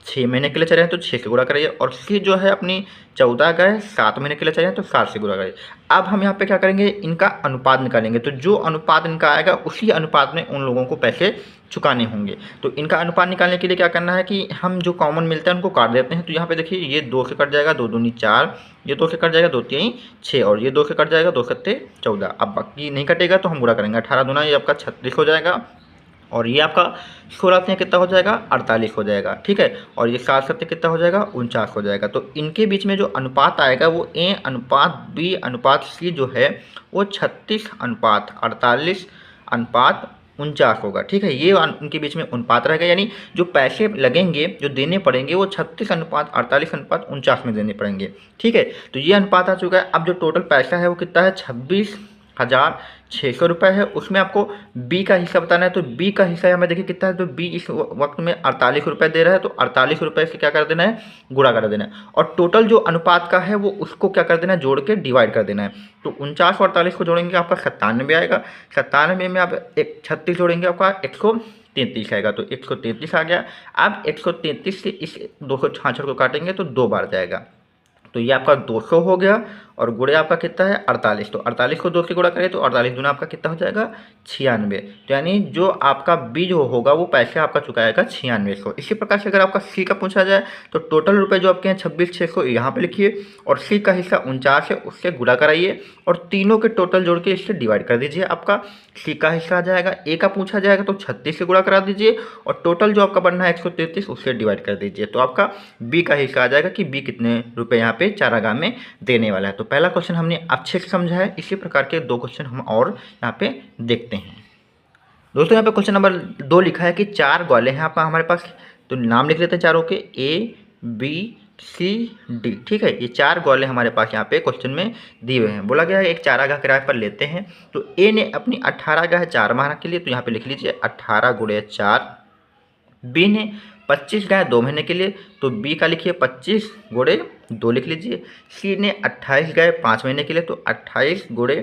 6 महीने के लिए चराई हैं, तो 6 से गुणा कराइए, और C जो है अपनी 14 गाय 7 महीने के लिए चराई हैं, तो 7 से गुणा कराइए। अब हम यहाँ पे क्या करेंगे? इनका अनुपात निकालेंगे। तो जो अनुपात इनका आएगा उसी अनुपात में उन लोगों को पैसे चुकाने होंगे। तो इनका अनुपात निकालने के लिए क्या करना है कि हम जो कॉमन मिलता है उनको काट देते हैं। तो यहाँ पे देखिए ये 2 से कट जाएगा, 2 दूनी 4, ये 2 से कट जाएगा, 2 3 6, और ये 2 से कट जाएगा, 2 सत्ते 14। अब बाकी नहीं कटेगा तो हम गुणा करेंगे, 18 दूना ये आपका 36 हो जाएगा, और ये आपका 16 से कितना हो जाएगा? 48 हो जाएगा। ठीक है, और ये 7 सत्ते कितना हो जाएगा? 49 हो जाएगा। तो इनके बीच में जो अनुपात आएगा वो A अनुपात B अनुपात C जो है वो 36:48:49 होगा। ठीक है, ये उनके बीच में अनुपात रहेगा, यानी जो पैसे लगेंगे जो देने पड़ेंगे वो 36:48:49 में देने पड़ेंगे। ठीक है, तो ये अनुपात आ चुका है। अब जो टोटल पैसा है वो कितना है? 26,600 रुपये है। उसमें आपको B का हिस्सा बताना है, तो B का हिस्सा हमें देखिए कितना है। तो B इस वक्त में 48 रुपये दे रहा है, तो 48 रुपये से क्या कर देना है? गुणा कर देना है, और टोटल जो अनुपात का है वो उसको क्या कर देना है? जोड़ के डिवाइड कर देना है। तो 49 और 48 को जोड़ेंगे आपका 97 आएगा, 97 में आप 36 जोड़ेंगे आपका 133 आएगा, तो 133 आ गया। अब 133 से इस 266 को काटेंगे तो 2 बार जाएगा, तो ये आपका 200 हो गया, और गुणे आपका कितना है? 48। तो 48 को 2 से गुणा करें तो 48 दूना आपका कितना हो जाएगा? 96। तो यानी जो आपका B जो होगा वो पैसे आपका चुकाएगा 9600। इसी प्रकार से अगर आपका C का पूछा जाए तो टोटल रुपए जो आपके हैं 26,600 यहाँ पे लिखिए, और C का हिस्सा 49 है उससे गुणा कराइए, और तीनों के टोटल जोड़ के इससे डिवाइड कर दीजिए। आपका C का हिस्सा आ जाएगा, A का पूछा जाएगा तो 36 से गुणा करा दीजिए, और टोटल जो आपका बनना है 133 उससे डिवाइड कर दीजिए। तो आपका B का हिस्सा आ जाएगा कि B कितने रुपए यहाँ पे चारागाह में देने वाला है। तो पहला क्वेश्चन हमने अच्छे से समझा है। इसी प्रकार के 2 क्वेश्चन हम और यहाँ पे देखते हैं। दोस्तों यहाँ पे क्वेश्चन नंबर 2 लिखा है कि 4 ग्वाले हैं आप हमारे पास, तो नाम लिख लेते हैं चारों के, A, B, C, D। ठीक है, ये 4 ग्वाले हमारे पास यहाँ पे क्वेश्चन में दिए हुए हैं। बोला गया है एक चारागाह किराए पर लेते हैं। तो A ने अपनी 18 गाय 4 माह के लिए, तो यहाँ पे लिख लीजिए 18 × 4। B ने 25 गाय 2 महीने के लिए, तो बी का लिखिए 25 गुणे 2 लिख लीजिए। सी ने 28 गाय 5 महीने के लिए, तो 28 गुणे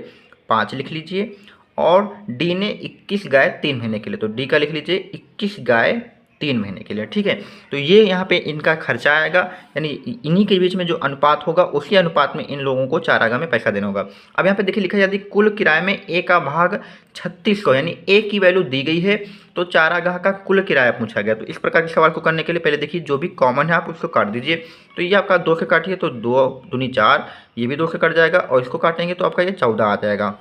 5 लिख लीजिए। और डी ने 21 गाय 3 महीने के लिए, तो डी का लिख लीजिए 21 गाय 3 महीने के लिए। ठीक है, तो ये यहाँ पे इनका खर्चा आएगा, यानी इन्हीं के बीच में जो अनुपात होगा उसी अनुपात में इन लोगों को चारागाह में पैसा देना होगा। अब यहाँ पे देखिए लिखा है यदि कुल किराए में ए का भाग 3600, यानी ए की वैल्यू दी गई है तो चारागाह का कुल किराया पूछा गया। तो इस प्रकार के सवाल को करने के लिए पहले देखिए जो भी कॉमन है आप उसको काट दीजिए। तो ये आपका 2 से काटिए तो 2 दूनी 4, ये भी 2 से कट जाएगा और इसको काटेंगे तो आपका ये 14 आ जाएगा।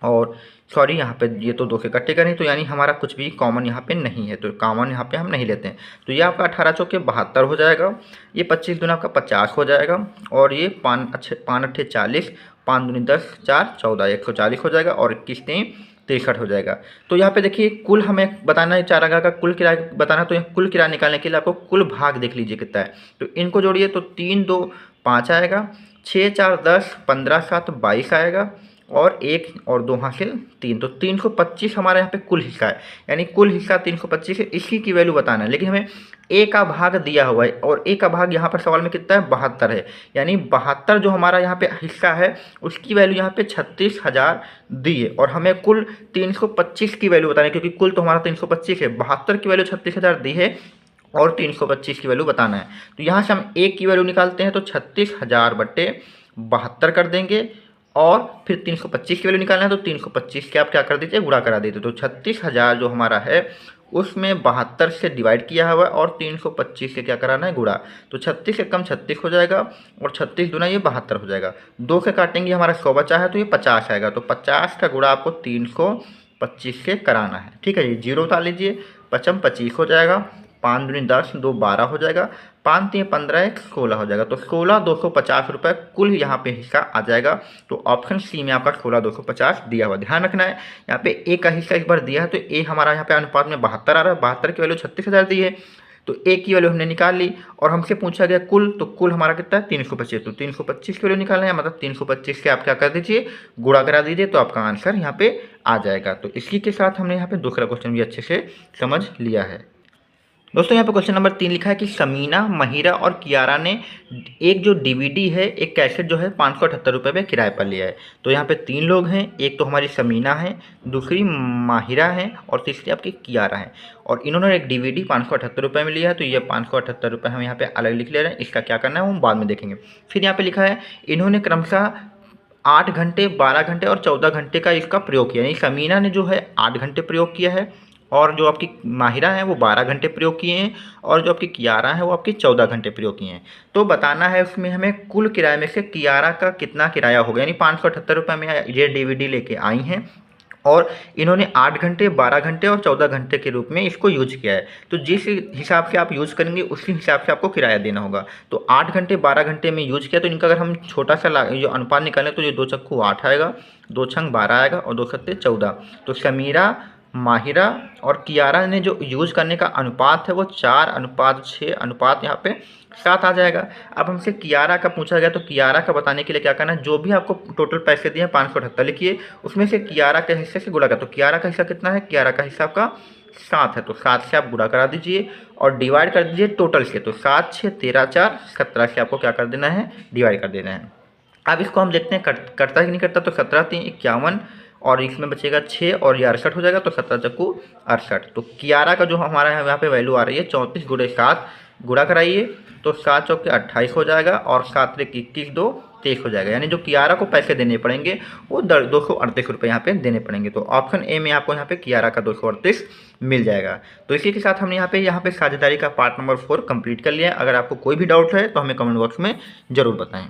और सॉरी यहाँ पे ये तो 2 से कटेगा नहीं, तो यानी हमारा कुछ भी कॉमन यहाँ पे नहीं है, तो कॉमन यहाँ पे हम नहीं लेते हैं। तो ये आपका 18 चौके 72 हो जाएगा, ये 25 दूना आपका 50 हो जाएगा, और ये 5 अट्ठे 40, 5 दूनी 10, 4 14, 140 हो जाएगा, और 21 3 63 हो जाएगा। तो यहाँ पे देखिए कुल हमें बताना है चारागाह का कुल किराया बताना है, तो यहाँ कुल किराया निकालने के लिए आपको कुल भाग देख लीजिए कितना है। तो इनको जोड़िए तो 3 2 5 आएगा, 6 4 10, 15 7 22 आएगा, और 1 और 2 हासिल 3, तो 325 हमारे यहाँ पे कुल हिस्सा है, यानी कुल हिस्सा 325 है। इसी की वैल्यू बताना है, लेकिन हमें ए का भाग दिया हुआ है और ए का भाग यहाँ पर सवाल में कितना है 72 है, यानी 72 जो हमारा यहाँ पे हिस्सा है उसकी वैल्यू यहाँ पे 36,000 दी है, और हमें कुल 325 की वैल्यू बताना है, क्योंकि कुल तो हमारा 325 है, 72 की वैल्यू 36,000 दी है और 325 की वैल्यू बताना है। तो यहाँ से हम ए की वैल्यू निकालते हैं तो 36,000 बटे 72 कर देंगे, और फिर 325 की वैल्यू निकालना है तो 325 के आप क्या कर दीजिए गुणा करा दीजिए। तो 36,000 जो हमारा है उसमें 72 से डिवाइड किया हुआ है और 325 से क्या कराना है गुणा। तो 36 से कम 36 हो जाएगा, और 36 दूना ये 72 हो जाएगा। 2 से काटेंगे हमारा 100 बचा है तो ये 50 आएगा, तो 50 का गुणा आपको 325 से कराना है। ठीक है, ये 0 उतार लीजिए, 55 25 हो जाएगा, 5 दूनी 10, 2 12 हो जाएगा, 5 3 15, 1 16 हो जाएगा। तो 16 250 रुपये कुल यहाँ पे हिस्सा आ जाएगा। तो ऑप्शन सी में आपका 16 250 दिया हुआ। ध्यान रखना है यहाँ पे ए का हिस्सा एक बार दिया है, तो ए हमारा यहाँ पे अनुपात में 72 आ रहा है, 72 की वैल्यू 36,000 दी है, तो ए की वैल्यू हमने निकाल ली, और हमसे पूछा गया कुल, तो कुल हमारा कितना है 325, तो 325 की वैल्यू निकालना है, मतलब 325 के आप क्या कर दीजिए गुणा करा दीजिए, तो आपका आंसर यहाँ पे आ जाएगा। तो इसी के साथ हमने यहाँ पे दूसरा क्वेश्चन भी अच्छे से समझ लिया है। दोस्तों यहाँ पे क्वेश्चन नंबर 3 लिखा है कि समीना, महिरा और कियारा ने एक जो डीवीडी है, एक कैसेट जो है 578 रुपये में किराए पर लिया है। तो यहाँ पे 3 लोग हैं, एक तो हमारी समीना है, दूसरी माहिरा है, और तीसरी आपकी कियारा है, और इन्होंने एक डीवीडी 578 रुपये में लिया है। तो ये 578 रुपये हम यहाँ पे अलग लिख ले रहे हैं, इसका क्या करना है वो हम बाद में देखेंगे। फिर यहाँ पे लिखा है इन्होंने क्रमशः 8 घंटे, 12 घंटे और 14 घंटे का इसका प्रयोग किया, यानी समीना ने जो है 8 घंटे प्रयोग किया है, और जो आपकी माहिरा है वो 12 घंटे प्रयोग किए हैं, और जो आपकी कियारा है वो आपकी 14 घंटे प्रयोग किए हैं। तो बताना है उसमें हमें कुल किराए में से कियारा का कितना किराया होगा, यानी 578 रुपये में ये डीवीडी लेके आई हैं, और इन्होंने 8 घंटे, 12 घंटे और 14 घंटे के रूप में इसको यूज किया है। तो जिस हिसाब से आप यूज़ करेंगे उसी हिसाब से आपको किराया देना होगा। तो 8 घंटे 12 घंटे में यूज किया, तो इनका अगर हम छोटा सा जो अनुपात निकालें तो ये 2 चक्कू 8 आएगा, 2 छंग 12 आएगा, और 2 सत्ते 14। तो समीरा, माहिरा और कियारा ने जो यूज करने का अनुपात है वो 4:6 अनुपात यहाँ पे 7 आ जाएगा। अब हमसे कियारा का पूछा गया, तो कियारा का बताने के लिए क्या करना है, जो भी आपको टोटल पैसे दिए हैं 578 लिखिए, उसमें से कियारा के हिस्से से गुणा कर। तो कियारा का हिस्सा कितना है, कियारा का हिस्सा आपका 7 है, तो 7 से आप गुणा करा दीजिए और डिवाइड कर दीजिए टोटल से। तो 7 6 13 4 17 से आपको क्या कर देना है डिवाइड कर देना है। अब इसको हम देखते हैं करता कि नहीं करता। तो 17 3 51, और इसमें बचेगा 6 और ये 68 हो जाएगा, तो 17 चक्कू 68। तो कियारा का जो हमारा यहाँ पे वैल्यू आ रही है 34 गुणे 7 गुणा कराइए, तो 7 चौके 28 हो जाएगा, और 7 त्रिक 21 2 23 हो जाएगा, यानी जो कियारा को पैसे देने पड़ेंगे वो 238 रुपये यहाँ पे देने पड़ेंगे। तो ऑप्शन ए में आपको यहाँ पे कियारा का 238 मिल जाएगा। तो इसी के साथ हमने यहाँ पे साझेदारी का पार्ट नंबर 4 कंप्लीट कर लिया है। अगर आपको कोई भी डाउट है तो हमें कमेंट बॉक्स में ज़रूर बताएँ।